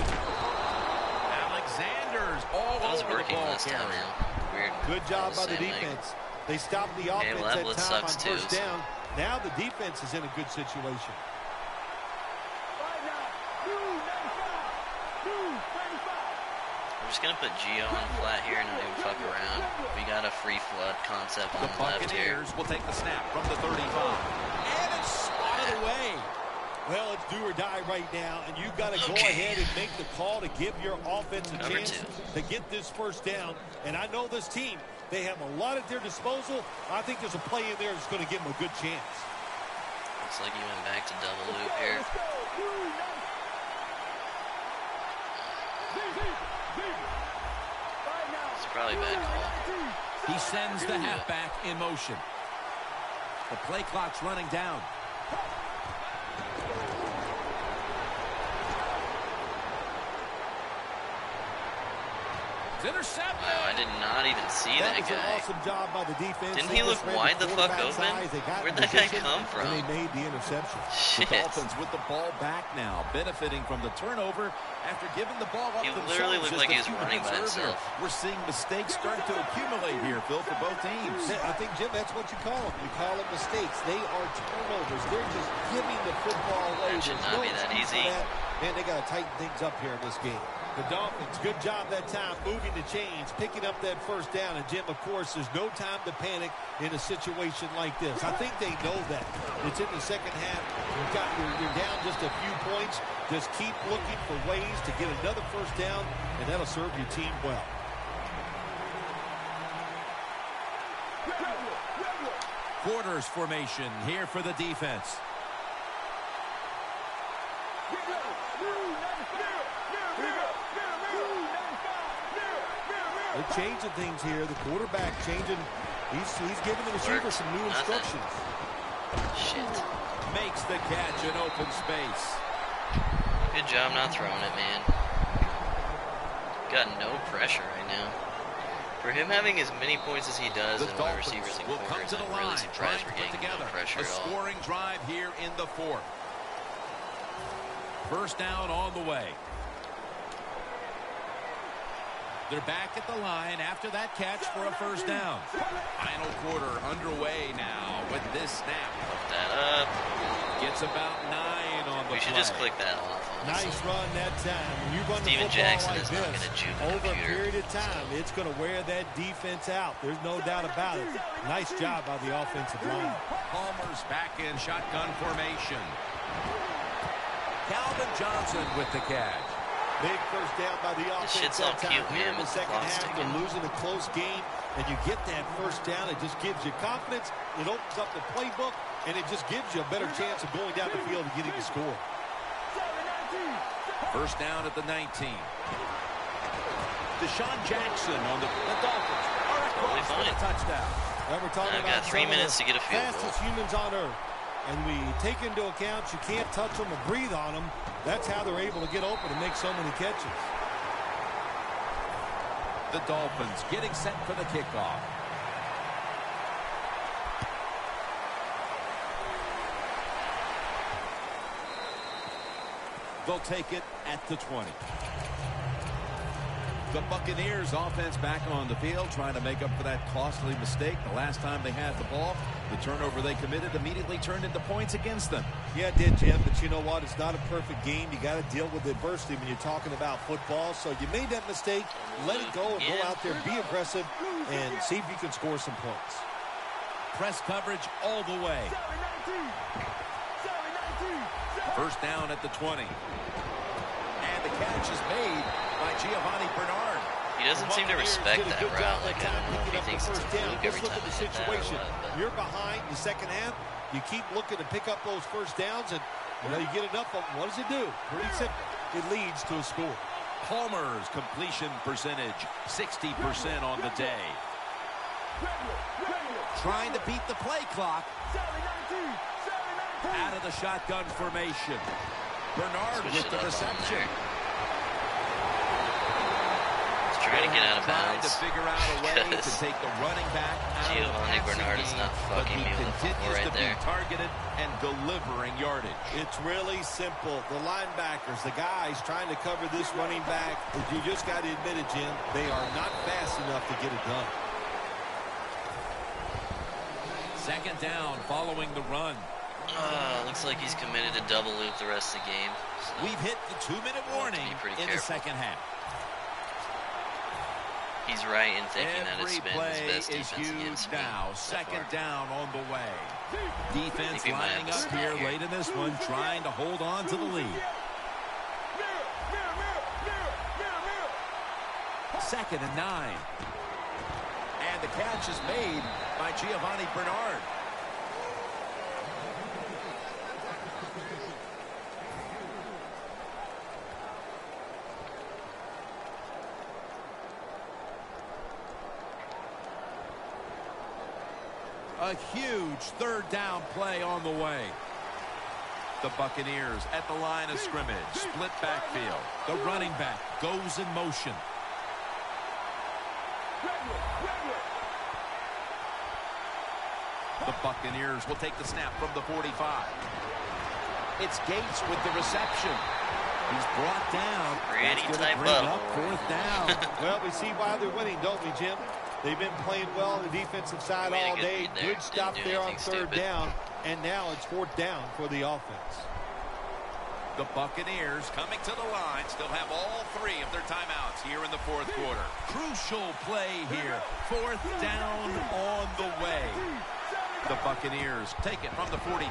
Alexander's all That was over the working ball last time carrier. now. Weird. Good job by the Same leg. defense. They stopped the Okay, offense well, that that blitz time on sucks too, first so. down. Now the defense is in a good situation. I'm just going to put Gio on flat here and not even fuck around. We got a free flood concept on The the left here. Buccaneers will take the snap from the 35. And it's swatted away. Well, it's do or die right now, and you've got to go Okay. ahead and make the call to give your offense a Number chance two. to get this first down. And I know this team, They have a lot at their disposal. I think there's a play in there that's going to give them a good chance. Looks like he went back to double loop here. It's probably a bad call. He sends the halfback in motion. The play clock's running down. It's intercepted. Wow, I did not even see that was guy. an awesome job by the defense. Didn't They he look just read wide the fuck quarterback's open? eyes. They got Where'd in that guy position, come from? And they made the interception. The Shit. Dolphins with the ball back now, benefiting from the turnover after giving the ball up He themselves. literally looked just like he a was few running by minutes earlier. himself. We're seeing mistakes start to accumulate here, Phil, for both teams. I think, Jim, that's what you call them. You call them mistakes. They are turnovers. They're just giving the football away. That should There's not no be that excuse easy. for that. Man, they got to tighten things up here in this game. The Dolphins, good job that time, moving the chains, picking up that first down. And, Jim, of course, there's no time to panic in a situation like this. I think they know that. It's in the second half. You're down just a few points. Just keep looking for ways to get another first down, and that'll serve your team well. Quarters formation here for the defense. They're changing things here. The quarterback changing. He's giving the receiver some new instructions. Shit. Makes the catch in open space. Good job not throwing it, man. Got no pressure right now. For him having as many points as he does The and wide Dolphins receivers and will come corners, to the I'm line, really surprised we're trying to put getting no together pressure a at all. scoring drive here in the fourth. First down on the way. They're back at the line after that catch for a first down. Final quarter underway now with this snap. Put that up. Gets about 9 on the We should play. just click that off. honestly. Nice run that time. When you run Steven the football Jackson like is not this, gonna juke the over a computer. period of time, it's going to wear that defense out. There's no doubt about it. Nice job by the offensive line. Palmer's back in shotgun formation. Calvin Johnson with the catch. Big first down by the offense. shit's all that time. cute, Here man, in the with the second clock half, ticking. they're losing a close game, and you get that first down. It just gives you confidence. It opens up the playbook, and it just gives you a better chance of going down the field and getting a score. First down at the 19. Deshaun Jackson on the Dolphins are Totally across for fine. the touchdown. Well, we're talking I've about got 3 some of minutes the to get a field goal. fastest humans on earth. And we take into account you can't touch them or breathe on them. That's how they're able to get open and make so many catches. The Dolphins getting set for the kickoff. They'll take it at the 20. The Buccaneers offense back on the field trying to make up for that costly mistake. The last time they had the ball, the turnover they committed immediately turned into points against them. Yeah, it did, Jim, but you know what? It's not a perfect game. You got to deal with adversity when you're talking about football. So you made that mistake. Let it go and go out there, be aggressive, and see if you can score some points. Press coverage all the way. First down at the 20. And the catch is made by Giovanni Bernard. He doesn't seem to respect that route. Like, I don't know if he thinks it's a fluke every Look time at the he hit that or situation. what, but You're behind in the second half. You keep looking to pick up those first downs, and you get enough of them. What does it do? Pretty simple. It leads to a score. Palmer's completion percentage, 60% on the day. Trying to beat the play clock. Out of the shotgun formation. Bernard Switch with it the up on reception. there. He's trying to get out of Trying to bounds. figure out a way to because take the running back out of the Giovanni passing Bernard is game, not but fucking he me with the football continues right to there. be targeted and delivering yardage. It's really simple. The linebackers, the guys trying to cover this running back, you just got to admit it, Jim, they are not fast enough to get it done. Second down following the run. Looks like he's committed to double loop the rest of the game. So We've hit the 2-minute warning be pretty in the careful. second half. he's right in thinking that Every it's been play his best is defense huge against me now. so Second far. down on the way. Defense we might lining have up to here snap here. late in this one, trying to hold on to the lead. Second and 9. And And the catch is made by Giovanni Bernard. A huge third down play on the way. The Buccaneers at the line of scrimmage. Split backfield. The running back goes in motion. The Buccaneers will take the snap from the 45. It's Gates with the reception. He's brought down. Pretty That's tight gonna bring bubble. up fourth down. Well, we see why they're winning, don't we, Jim? They've been playing well on the defensive side Made a all good day. read there. Good stop Didn't do there on anything third stupid. down. And now it's fourth down for the offense. The Buccaneers coming to the line still have all three of their timeouts here in the fourth quarter. Crucial play here. Fourth down on the way. The Buccaneers take it from the 43.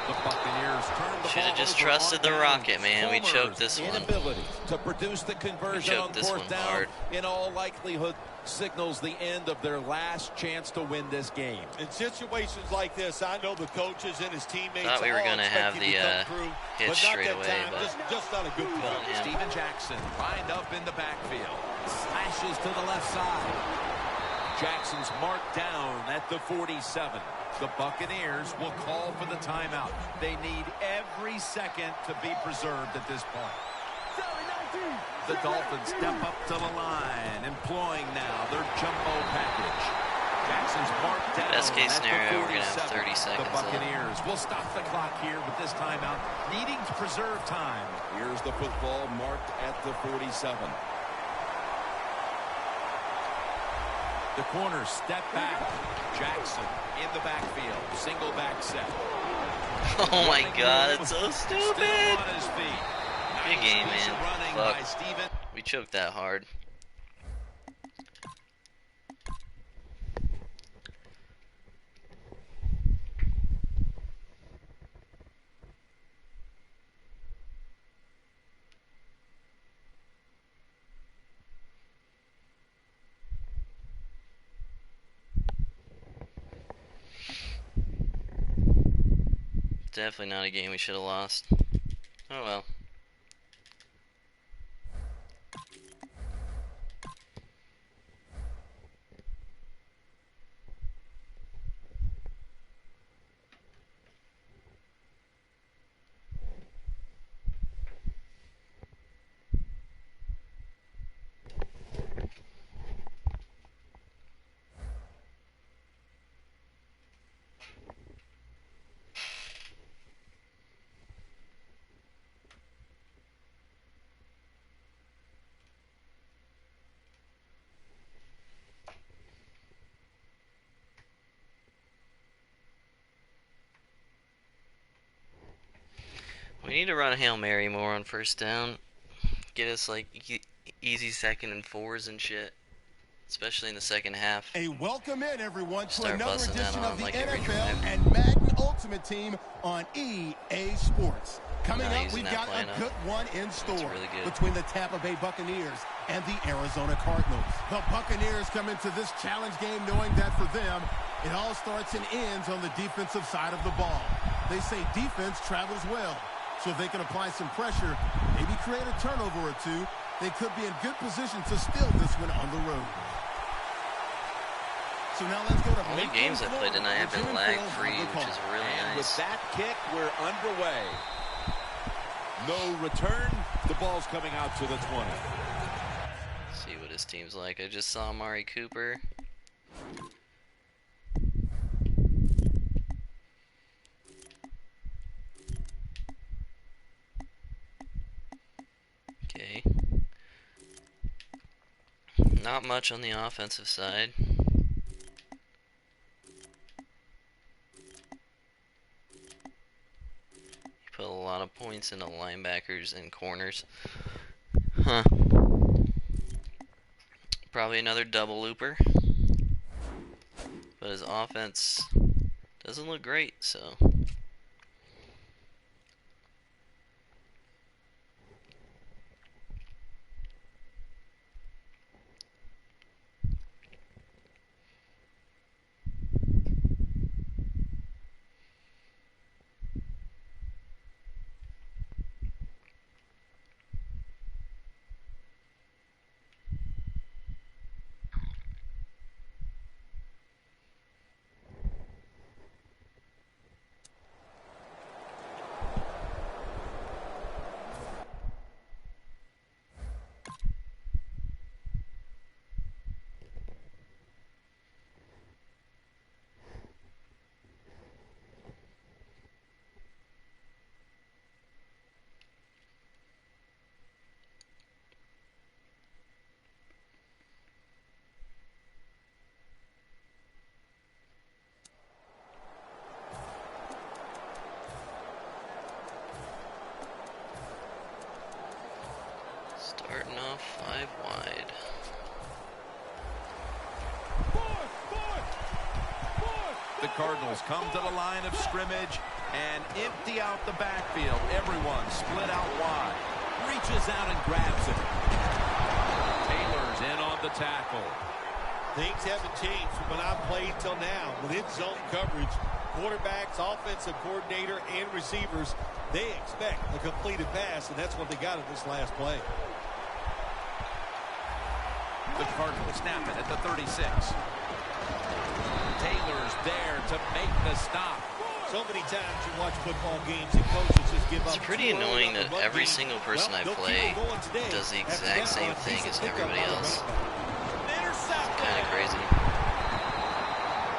The Buccaneers turn the Should have ball just over trusted on the downs. rocket, man. We choked this one. Inability to produce the conversion choked on this fourth one down hard. in all likelihood signals the end of their last chance to win this game. In situations like this, I know the coaches and his teammates Thought we were all gonna expect have you the, to come through, hit but not straight that away, time. but- Just not a good play. Well, yeah. Steven Jackson lined up in the backfield. Slashes to the left side. Jackson's marked down at the 47. The Buccaneers will call for the timeout. They need every second to be preserved at this point. The Dolphins step up to the line, employing now their jumbo package. Jackson's marked down. Best case at the scenario, we're gonna have 47. 30 seconds The left. Buccaneers will stop the clock here with this timeout, needing to preserve time. Here's the football marked at the 47. The corners step back. Jackson in the backfield. Single back set. Oh my god, it's so Still stupid. on his feet. Good Nice game, piece man. of running Fuck. by Steven. We choked that hard. Definitely not a game we should have lost. Oh well. We need to run Hail Mary more on first down. Get us like easy second and fours and shit. Especially in the second half. A welcome in, everyone, to Start another busting that edition on of the like every NFL drive. and Madden Ultimate Team on EA Sports. Coming Not up, using we've that got a lineup. good one in store really good. between the Tampa Bay Buccaneers and the Arizona Cardinals. The Buccaneers come into this challenge game knowing that for them, it all starts and ends on the defensive side of the ball. They say defense travels well, so if they can apply some pressure, maybe create a turnover or two, they could be in good position to steal this one on the road. So now let's go to All the Lincoln, games I played Florida, tonight have where been Jimmy Fields lag-free, will which is call. really And with nice. that kick, we're underway. No return. The ball's coming out to the 20. See what his team's like. I just saw Amari Cooper. Okay. Not much on the offensive side. He put a lot of points into linebackers and corners. Huh. Probably another double looper. But his offense doesn't look great, so. Cardinals come to the line of scrimmage and empty out the backfield. Everyone split out wide. Reaches out and grabs it. Taylor's in on the tackle. Things haven't changed from when I played till now. Within zone coverage, quarterbacks, offensive coordinator, and receivers, they expect a completed pass, and that's what they got in this last play. The Cardinals snap it at the 36. Taylor's there to make the stop. So many times you watch football games and coaches just give up. It's pretty annoying that every single person I play does the exact same thing as everybody else. Kind of crazy.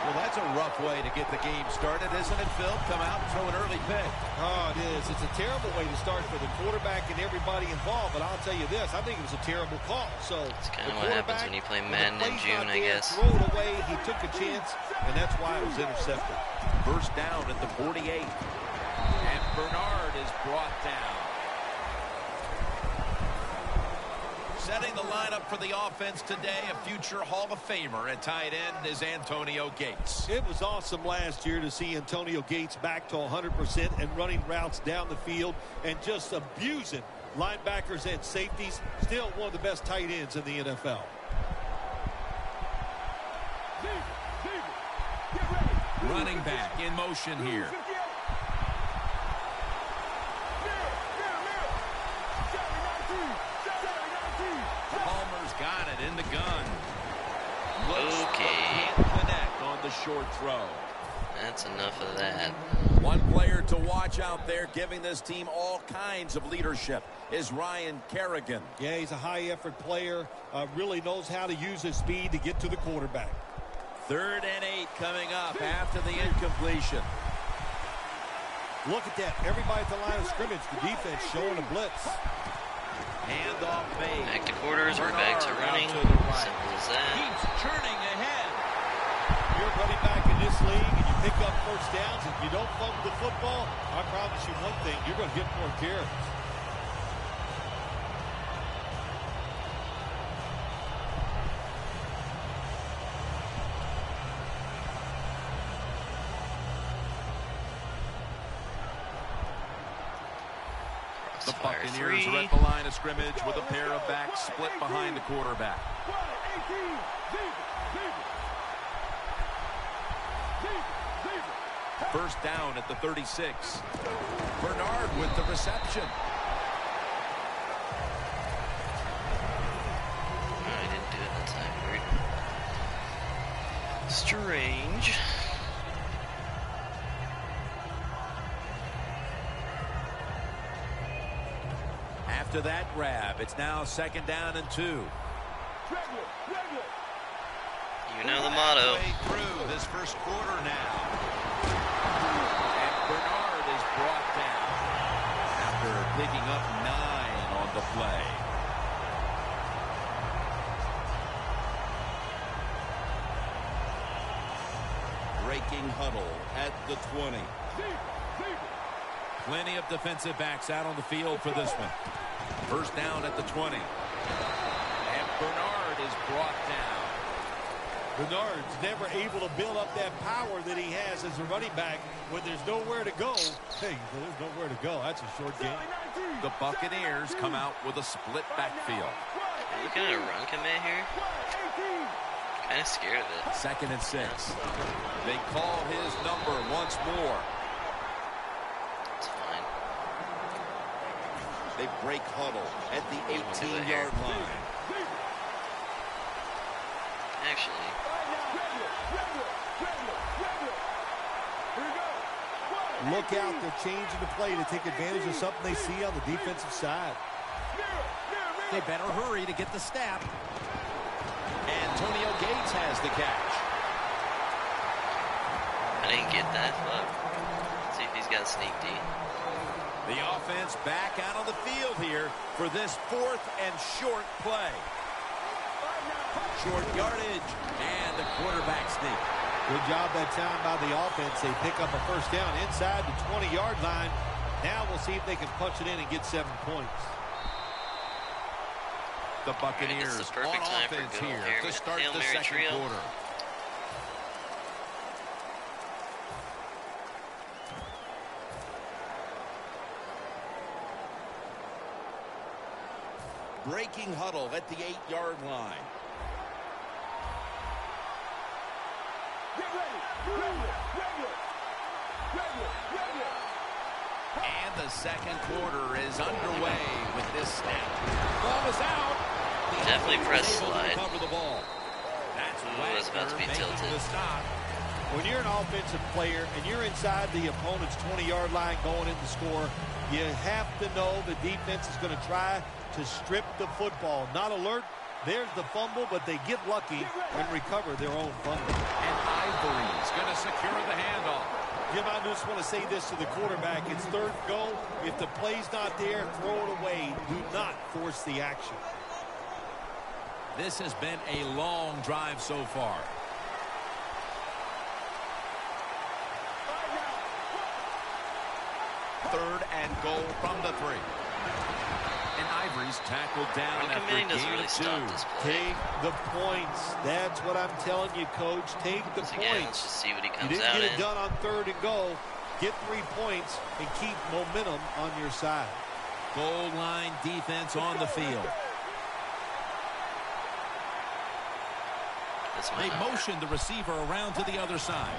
Well, that's a rough way to get the game started, isn't it, Phil? Come out and throw an early pick. Oh, it is. It's a terrible way to start for the quarterback and everybody involved. But I'll tell you this, I think it was a terrible call. So it's kind of what happens when you play Madden in June, I guess. Throw it away. He took a chance, and that's why it was intercepted. First down at the 48. And Bernard is brought down. Setting the lineup for the offense today, a future Hall of Famer at tight end is Antonio Gates. It was awesome last year to see Antonio Gates back to 100% and running routes down the field and just abusing linebackers and safeties. Still one of the best tight ends in the NFL. Running back in motion here. Palmer's got it in the gun. Okay. Connect on the short throw. That's enough of that. One player to watch out there giving this team all kinds of leadership is Ryan Kerrigan. Yeah, he's a high-effort player, really knows how to use his speed to get to the quarterback. 3rd and 8 coming up after the incompletion. Look at that. Everybody at the line of scrimmage, the defense showing a blitz. Handoff made. Back to quarters, we're back to running. Simple as that. Keeps churning ahead. You're running back in this league and you pick up first downs. If you don't fumble the football, I promise you one thing, you're going to get more carries. The Buccaneers are at the line of scrimmage with a pair of backs split behind the quarterback. First down at the 36. Bernard with the reception. I didn't do it that time. Weird. Strange. After that grab, it's now 2nd down and 2. You know the motto. Halfway through this first quarter now. And Bernard is brought down after picking up 9 on the play. Breaking huddle at the 20. Plenty of defensive backs out on the field for this one. First down at the 20. And Bernard is brought down. Bernard's never able to build up that power that he has as a running back when there's nowhere to go. Hey, there's nowhere to go. That's a short game. The Buccaneers come out with a split backfield. Are you looking at a run commit here? Kind of scared of it. 2nd and 6. They call his number once more. It's fine. They break huddle at the 18-yard line. Actually, Look out. They're changing the play to take advantage of something they see on the defensive side. They better hurry to get the snap. Antonio Gates has the catch. I didn't get that. Fuck. Let's see if he's got sneak D. The offense back out on the field here for this 4th and short play. Short yardage and the quarterback sneak. Good job that time by the offense. They pick up a first down inside the 20-yard line. Now we'll see if they can punch it in and get 7 points. The Buccaneers This is the perfect on time for offense good old here to start Hail the Mary second trio. quarter. breaking huddle at the 8-yard line. And the second quarter is underway with this snap. Ball is out. Definitely press slide. Cover the ball. That's it's about to be tilted. The stop. When you're an offensive player and you're inside the opponent's 20-yard line going in to score, you have to know the defense is going to try to strip the football. Not alert. There's the fumble, but they get lucky and recover their own fumble. And Ivory's going to secure the handoff. Jim, I just want to say this to the quarterback. It's third and goal. If the play's not there, throw it away. Do not force the action. This has been a long drive so far. Third and goal from the 3. And Ivory's tackled down The after committing gain doesn't really of stop 2. this play. Take the points. That's what I'm telling you, Coach. Take the Once again, let's points. just see what he You comes didn't out get in. it done on third and goal. Get 3 points and keep momentum on your side. Goal line defense on the field. They motion the receiver around to the other side.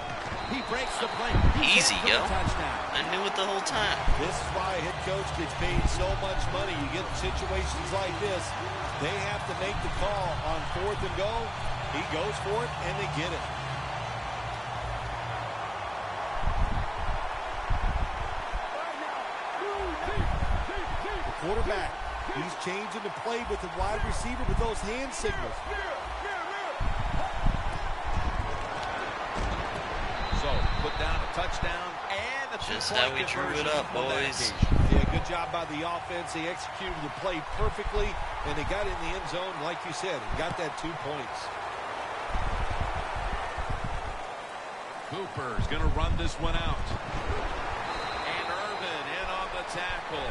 He breaks the play. Easy, yo. Touchdown. I knew it the whole time. This is why a head coach gets paid so much money. You get in situations like this, they have to make the call on fourth and goal. He goes for it, and they get it. The quarterback, he's changing the play with the wide receiver with those hand signals. So, put down a touchdown and a Just how we drew it up, boys. Yeah, good job by the offense. They executed the play perfectly, and they got in the end zone, like you said, and got that 2 points. Cooper's going to run this one out. And Irvin in on the tackle.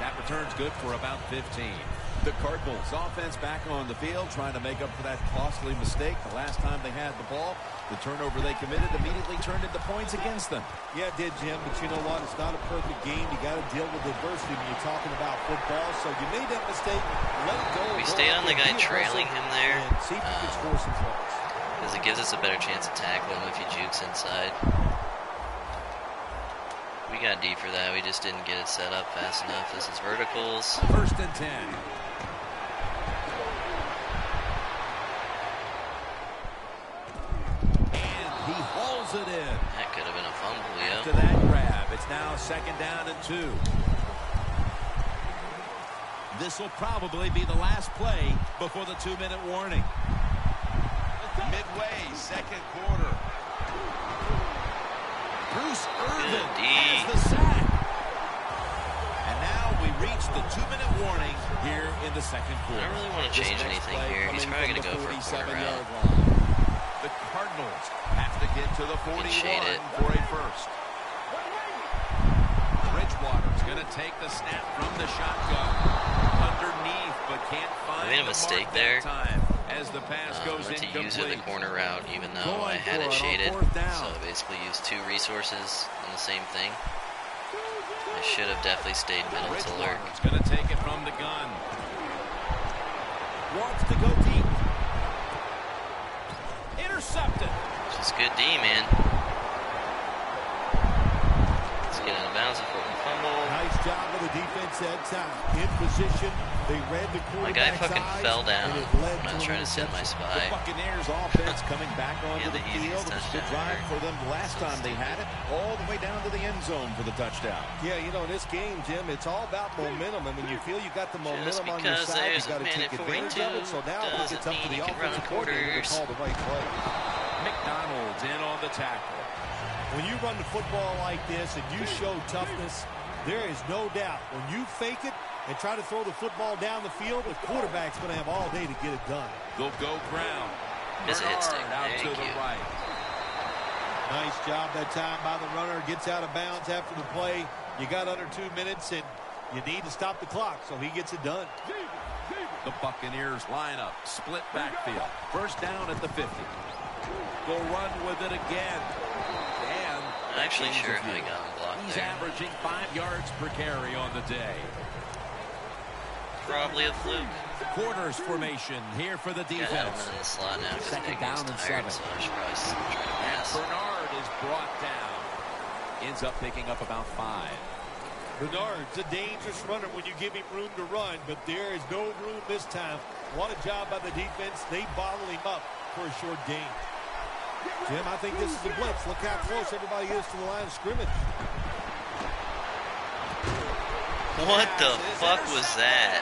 That return's good for about 15. The Cardinals offense back on the field trying to make up for that costly mistake the last time they had the ball. The turnover they committed immediately turned into points against them. Yeah, it did, Jim, but you know what? It's not a perfect game. You got to deal with adversity when you're talking about football. So you made that mistake. Let it go. We stayed on the guy trailing him there. And see if you can score some points. Because it gives us a better chance to tackle him if he jukes inside. We got D for that. We just didn't get it set up fast enough. This is verticals. First and 10. And he hauls it in. That could have been a fumble, yo. After that grab, it's now second down and 2. This will probably be the last play before the 2-minute warning. Midway, second quarter. Bruce Irvin has the sack. And now we reach the 2-minute warning here in the second quarter. I don't really want to change anything here. He's probably going to go for a quarter out. The Cardinals have to get to the 41 for a first. Bridgewater's going to take the snap from the shotgun. Underneath, but can't find I made a mistake there. time as the pass goes to incomplete. use the corner route, even though I had it shaded. So I basically used 2 resources on the same thing. I should have definitely stayed middle to lurk. Bridgewater's going to take it from the gun. Wants to go deep. Intercepted. Just good D, man. Let's get out of bounds before we fumble. Nice job of the defense that time. In position, they read the My guy quarterback's fucking eyes, fell down and it led when I was trying to set my The spy. Buccaneers offense coming back onto Yeah, the the field. easiest It was a good touchdown drive ever. for them last time they had it, all the way down to the end zone for the touchdown. Yeah, you know, in this game, Jim, it's all about momentum. And when you feel you got the Just momentum on your because side, you there's got a to man take at advantage of it. So now I think doesn't it's up to mean the you can run offensive coordinator to quarters. call the right play. McDonald's in on the tackle. When you run the football like this and you show toughness, there is no doubt when you fake it and try to throw the football down the field, the quarterback's going to have all day to get it done. They'll go ground. Miss a hit stick. Bernard out to Thank the you. right. Nice job that time by the runner. Gets out of bounds after the play. You got under 2 minutes, and you need to stop the clock, so he gets it done. The Buccaneers line up. Split backfield. First down at the 50. They'll run with it again. And I'm actually sure how he got him blocked he's there. averaging 5 yards per carry on the day. probably a fluke. Quarters formation here for the Got Edelman defense. in the slot now because Second Nick down is and tired, 7. so I should probably try to And pass. Bernard is brought down. Ends up picking up about 5. Bernard's a dangerous runner when you give him room to run, but there is no room this time. What a job by the defense. They bottle him up for a short gain. Jim, I think this is a blitz. Look how close everybody is to the line of scrimmage. What the fuck was that?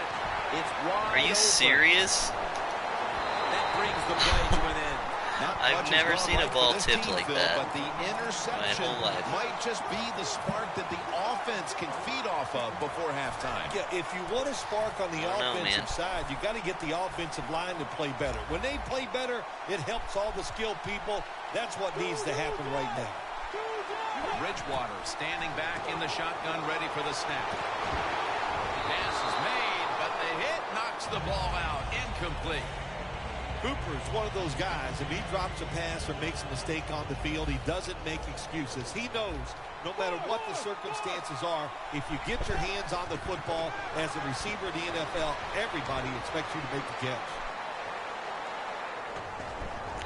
It's wide Are you open. serious? That brings the play to an end. Not I've much never has gone seen a right ball for this tipped team, like Phil, that But the interception my whole life. might just be the spark that the offense can feed off of before halftime. Yeah, if you want to spark on the I don't know, offensive man. side, you got to get the offensive line to play better. When they play better, it helps all the skilled people. That's what needs to happen right now. Bridgewater standing back in the shotgun, ready for the snap. Pass is made, but the hit knocks the ball out. Incomplete. Cooper's one of those guys. If he drops a pass or makes a mistake on the field, he doesn't make excuses. He knows no matter what the circumstances are, if you get your hands on the football as a receiver in the NFL, everybody expects you to make the catch.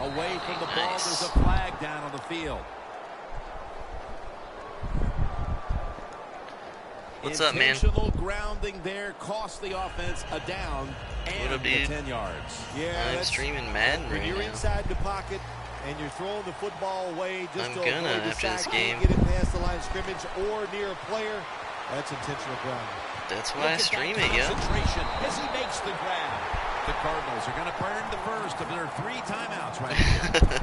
Away from the ball, Nice. there's a flag down on the field. What's up, man? Intentional grounding there cost the offense a down and What up, the dude? 10 yards. Yeah, I'm that's- streaming Madden when right you're now. inside the pocket and you're throwing the football away just I'm to gonna avoid the after this sack, game. get it past the line of scrimmage or near a player, that's intentional grounding. That's Look why I at that stream it, yo. concentration as he makes the grab. The Cardinals are going to burn the first of their 3 timeouts right here.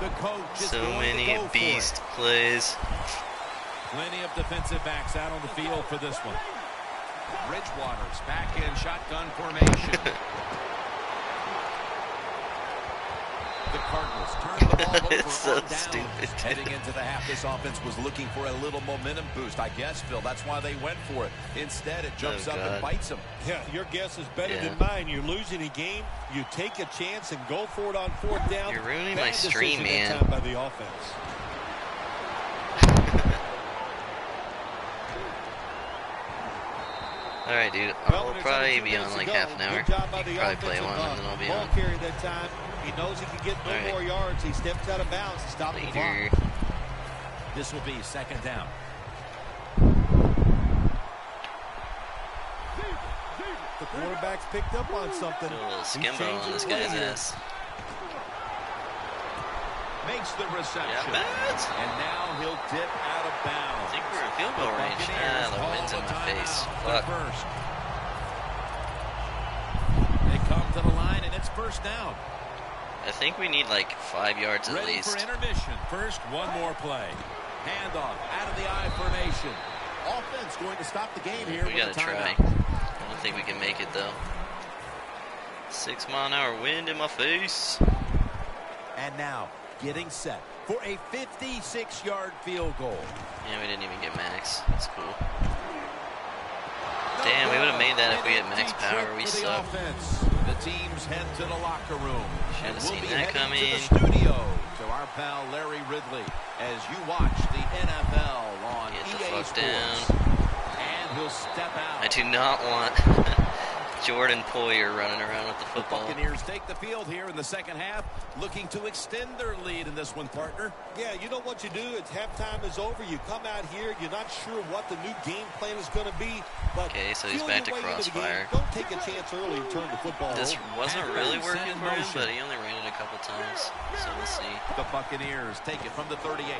The coach is So going many to go for beast it. plays. Plenty of defensive backs out on the field for this one. Bridgewater's back in shotgun formation. The Cardinals turn the ball over It's so on downs. stupid. Heading into the half, this offense was looking for a little momentum boost, I guess, Phil. That's why they went for it. Instead, it jumps Oh, up and God. bites them. Yeah, your guess is better Yeah. than mine. You're losing a game. You take a chance and go for it on 4th down. You're ruining Bad my stream, decision that man. time by the offense. Alright, dude. Well, I'll when there's probably under 2 be on minutes to like go, half an hour. Good job by You the can probably play offensive one and then I'll be ball on. carrier that time. He knows he can get no All right. more yards. He steps out of bounds to stop the clock. Later. This will be 2nd down. The quarterback's picked up on something. Do a little He's skimbo on changing this play guy's here. ass. Makes the Yeah, reception. bad. And now he'll dip out of I bounds. think we're in field goal range. Buccaneers Ah, the call wind's in a my face. timeout. Fuck. They're first. They come to the line, and it's 1st down. I think we need like 5 yards at Ready least. for intermission. First, one more play. Handoff out of the I formation. Offense going to stop the game here We with gotta a try. timeout. I don't think we can make it though. 6-mile-an-hour wind in my face. And now, getting set for a 56-yard field goal. Yeah, we didn't even get max. That's cool. Damn, we would have made that if we had max power. We For the suck. offense. The teams head to the locker room. Should've And seen we'll be that heading coming. to the studio to our pal Larry Ridley as you watch the NFL on Get the EA fuck Sports. down. And he'll step out. I do not want Jordan Poyer running around with the The football. Buccaneers take the field here in the second half, looking to extend their lead in this one, partner. Yeah, you know what you do? It's halftime is over. You come out here. You're not sure what the new game plan is going to be. But Okay, so he's feel back your to way into the game. crossfire. Don't take a chance early and turn the football This over. wasn't really Set working in for him, motion. but he only ran it a couple times. So we'll see. The Buccaneers take it from the 38.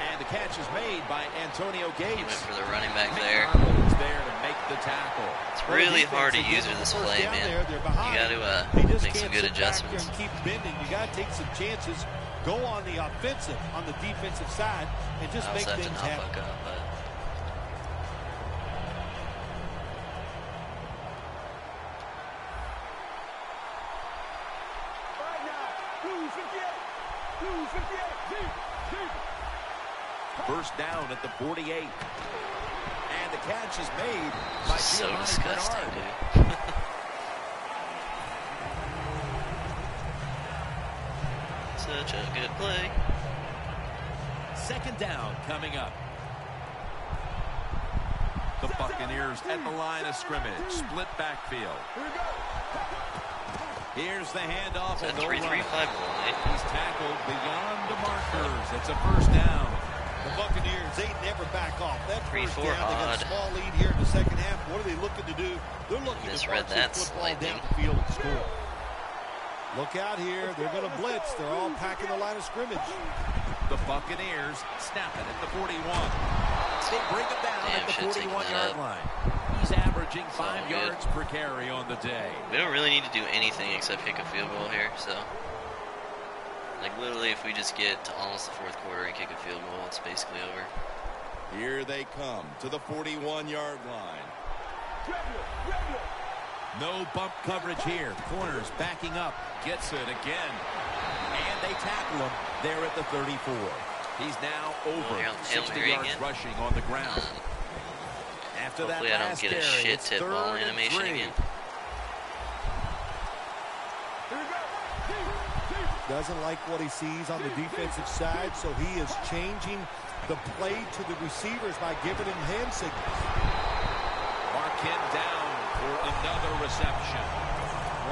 And the catch is made by Antonio He went Gates. for the running back there. McDonald's there to make the tackle. It's Well, really defense, hard to again, use her on this first play, down man. there, they're behind. You got to They just make some can't good sit back there adjustments. and keep bending. You got to take some chances. Go on the offensive, on the defensive side, and just I make also have to things not happen. fuck up, but First down at the 48. And the catch is made by it's so Giovanni disgusting, Bernard. dude. Such a good play. 2nd down coming up. The Buccaneers at the line of scrimmage. Split backfield. Here's the handoff. Is that 3-3-5 wide? He's tackled beyond the markers. It's a first down. The Buccaneers, they never back off. That first 3-4 down, they got odd. a small lead here in the second half. What are they looking to do? They're looking to Misread punch that this football slightly. down the field and score. Look out here. They're going to blitz. They're all packing the line of scrimmage. The Buccaneers snap it at the 41. They bring him down Damn, at the should've taken 41-yard that line. He's averaging all 5 good. yards per carry on the day. We don't really need to do anything except kick a field goal here, so. Like, literally, if we just get to almost the fourth quarter and kick a field goal, it's basically over. Here they come to the 41-yard line. No bump coverage here. Corners backing up. Gets it again. And they tackle him there at the 34. He's now over Hail 60 Mary yards again? rushing on the ground. After that Hopefully I don't last get a carry, shit it's tip ball 3rd and animation 3. again. Doesn't like what he sees on the defensive side, so he is changing the play to the receivers by giving him hand signals. Markin down for another reception.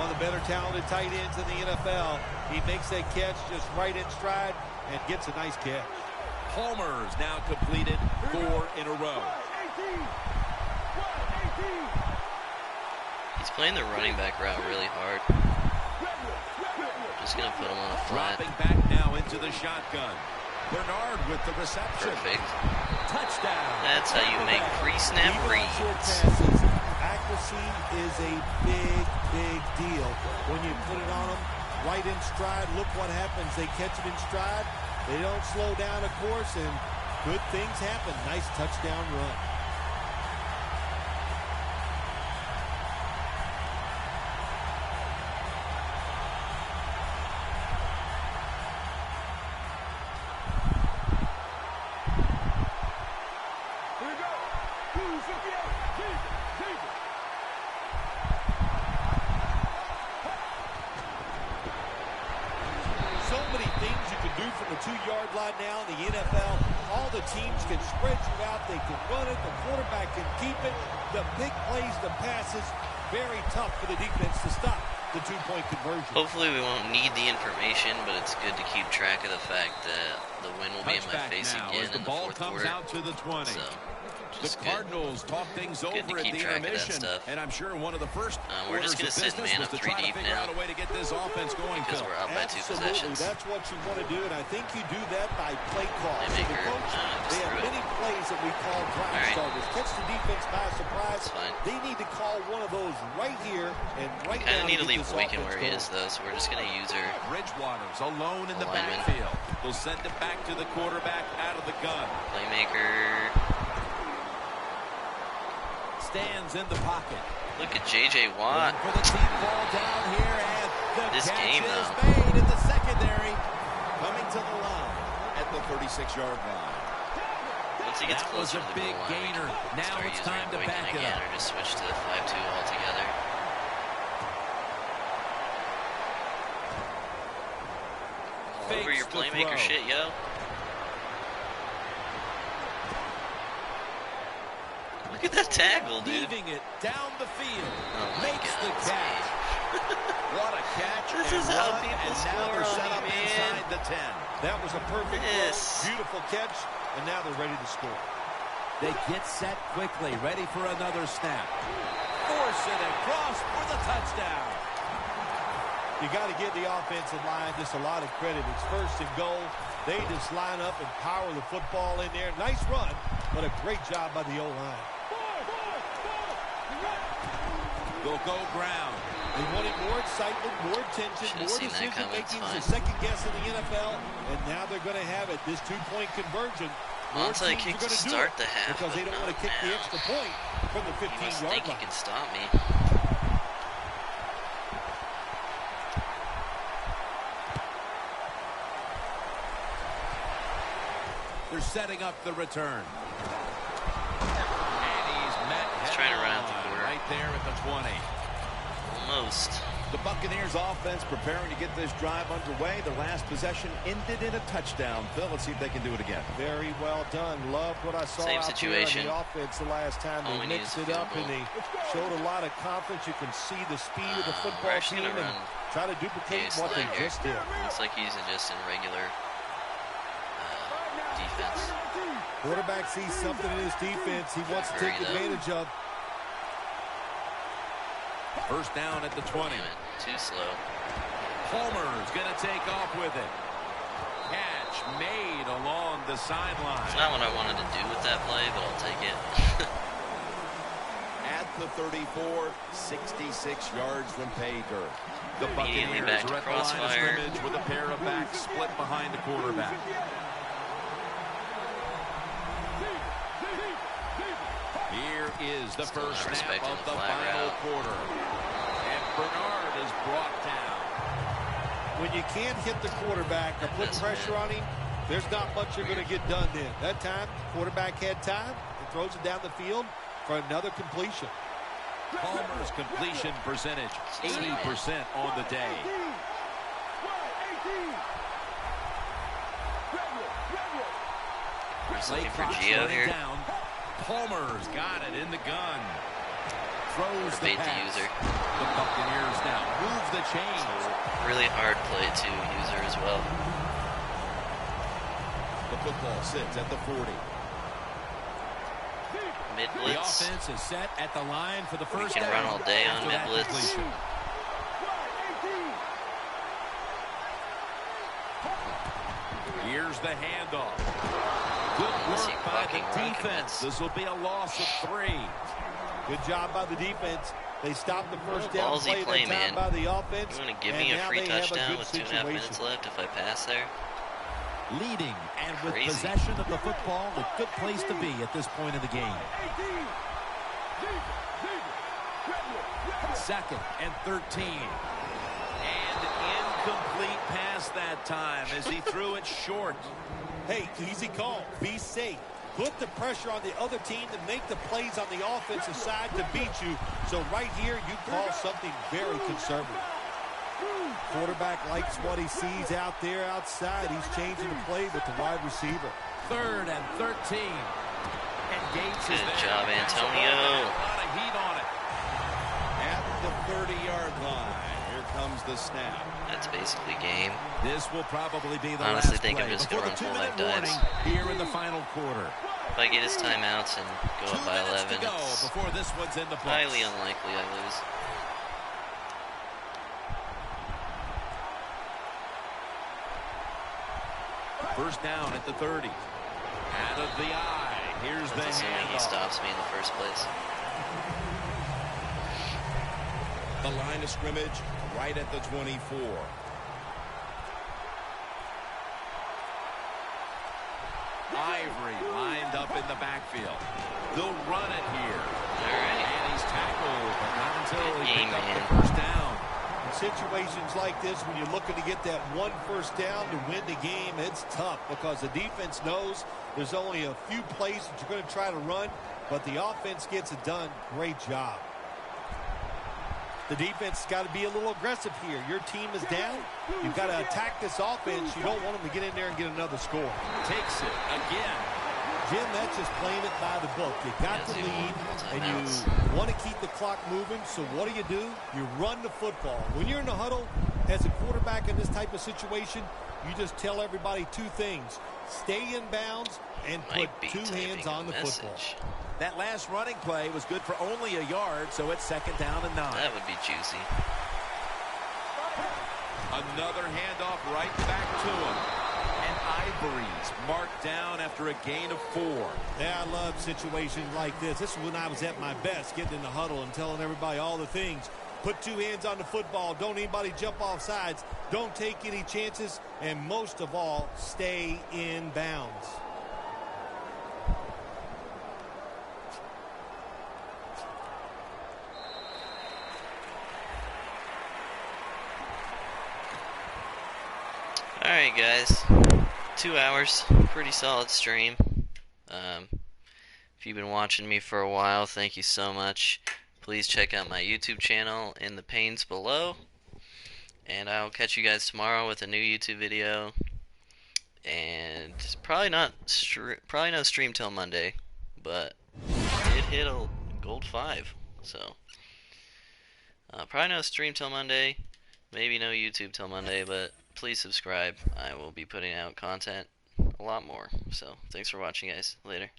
One of the better talented tight ends in the NFL. He makes that catch just right in stride and gets a nice catch. Palmer's now completed 4 in a row. He's playing the running back route really hard. Just gonna put him on a flat. Dropping back now into the shotgun. Bernard with the reception. Perfect. Touchdown. That's how you make pre-snap Even on short reads. passes, accuracy is a big, big deal. When you put it on them right in stride, look what happens. They catch it in stride. They don't slow down, of course, and good things happen. Nice touchdown run. So many things you can do from the 2-yard line now in the NFL. All the teams can spread you out. They can run it. The quarterback can keep it. The big plays, the passes, very tough for the defense to stop the 2-point conversion. Hopefully we won't need the information, but it's good to keep track of the fact that the win will be in my Touchback face now again as the in the ball fourth comes quarter. out to the 20. So, The just good. Cardinals talk things Good to over at keep the track of that intermission, stuff. and I'm sure one of the first We're just orders gonna of sit business man was up to 3 try to deep figure now out a way to get this offense going. because Phil. we're up by 2 Absolutely, possessions. that's what you want to do, and I think you do that by play call. So the Playmaker, coach, just they have threw it. many plays that we call drive All right. starters. Catch the defense by surprise. That's fine. They need to call one of those right here and right Kind now of need to get leave this Boykin offense where he going. is, though, so we're just going to use her. Bridgewater's alone in the Alignment. backfield. They'll send it back to the quarterback out of the gun. Playmaker. Stands in the pocket. Look at J.J. Watt. For the deep ball down here, and the This catch game, is though. made in the secondary. Coming to the line at the 36-yard line. Once he gets That was closer a to the big goal line, we gainer. can Now start it's using time to Boykin back it again, up. or just switch to the 5-2 altogether. All over Fakes your the playmaker throw. shit, yo. Look at that tackle, dude. Leaving it down the field. Oh my Makes God, the this catch. What a catch. This and is how run, people and now score they're on set me, up man. inside the 10. That was a perfect Yes. throw, beautiful catch, and now they're ready to score. They get set quickly, ready for another snap. Force it across for the touchdown. You got to give the offensive line just a lot of credit. It's first and goal. They just line up and power the football in there. Nice run, but a great job by the O-line. They'll go ground. They wanted more excitement, more attention, Should've more seen that decision coming. making. It's It's fine. a second guess in the NFL, and now they're going to have it. This 2-point conversion. More Onside teams kick are to gonna do start it the half, because they but don't want to not kick the now. extra point from the You must 15-yard think you line. can stop me. They're setting up the return. And he's met He's trying to run out the head-on quarter. right there at the 20. Almost. The Buccaneers offense preparing to get this drive underway. Their last possession ended in a touchdown. Phil, let's see if they can do it again. Very well done. Love what I saw Same out situation. there on the offense the last time. All They we need mixed is it a up field and goal. they showed a lot of confidence. You can see the speed of the We're football actually team gonna and run try to duplicate Case what they line here. just did. Looks like he's just in regular defense. Quarterback sees something in his defense he wants to take Hurry, though. advantage of. First down at the 20. Damn it, too slow. Palmer's going to take off with it. Catch made along the sideline. It's not what I wanted to do with that play, but I'll take it. At the 34, 66 yards from pay dirt. The Immediately Buccaneers back to are at the line of crossfire. scrimmage with a pair of backs split behind the quarterback. Here is the Still first not snap respecting of the the flat final route. quarter. And Bernard is brought down. When you can't hit the quarterback or put pressure on him, there's not much you're going to get done then. That time, quarterback had time and throws it down the field for another completion. Palmer's completion percentage, 80% on the day. Just Late looking for clock Gio running here. down. Palmer's got it in the gun. Throws the Bait the pass. user. The Buccaneers now move the chains. Really hard play to user as well. The football sits at the 40. Mid The blitz. offense is set at the line for the We first can down. run all day on after mid that blitz. completion. Here's the handoff. Good See work by the blocking run defense. commits. This will be a loss of 3. Good job by the defense. They stopped the first down Ballsy play play, that time man. by the offense. You want to give and me a now free they have touchdown good with 2.5 minutes situation. left if I pass there? Leading and with Crazy. possession of the football, a good place to be at this point of the game. 2nd and 13. And incomplete pass that time as he threw it short. Hey, easy call. Be safe. Put the pressure on the other team to make the plays on the offensive side to beat you. So right here, you call something very conservative. Quarterback likes what he sees out there outside. He's changing the play with the wide receiver. 3rd and 13. And Gates is Good there. job, That's a Antonio. lot of heat on it. At the 30-yard line. Here comes the snap. That's basically game. This will probably be the Honestly last think I'm play just before gonna the run full 2-minute dives. warning here in the final quarter. If I get his timeouts and go 2 up by minutes 11, to go it's before this one's in the books. highly unlikely I lose. First down at the 30. Out of the eye. Here's the That's assuming he handoff. stops me in the first place. The line of scrimmage right at the 24. Ivory lined up in the backfield. They'll run it here. Alright. And he's tackled, but not until Good he game, picked up man. the first down. In situations like this, when you're looking to get that one first down to win the game, it's tough because the defense knows there's only a few plays that you're going to try to run, but the offense gets it done. Great job. The defense has got to be a little aggressive here. Your team is down. You've got to attack this offense. You don't want them to get in there and get another score. Takes it again. Jim, that's just playing it by the book. You got Yeah, to zero lead, and timeouts. you want to keep the clock moving. So what do? You run the football. When you're in the huddle, as a quarterback in this type of situation, you just tell everybody 2 things. Stay in bounds and put Might be 2 hands typing on the a football. message. That last running play was good for only a yard, so it's 2nd down and 9. That would be juicy. Another handoff right back to him. And Ivory's marked down after a gain of 4. Yeah, I love situations like this. This is when I was at my best, getting in the huddle and telling everybody all the things. Put 2 hands on the football. Don't anybody jump off sides. Don't take any chances. And most of all, stay in bounds. Alright guys, 2 hours, pretty solid stream. If you've been watching me for a while, thank you so much. Please check out my YouTube channel in the panes below. And I'll catch you guys tomorrow with a new YouTube video. And probably no stream till Monday, but it hit a gold 5, so probably no stream till Monday, maybe no YouTube till Monday, but please subscribe. I will be putting out content a lot more. So thanks for watching, guys. Later.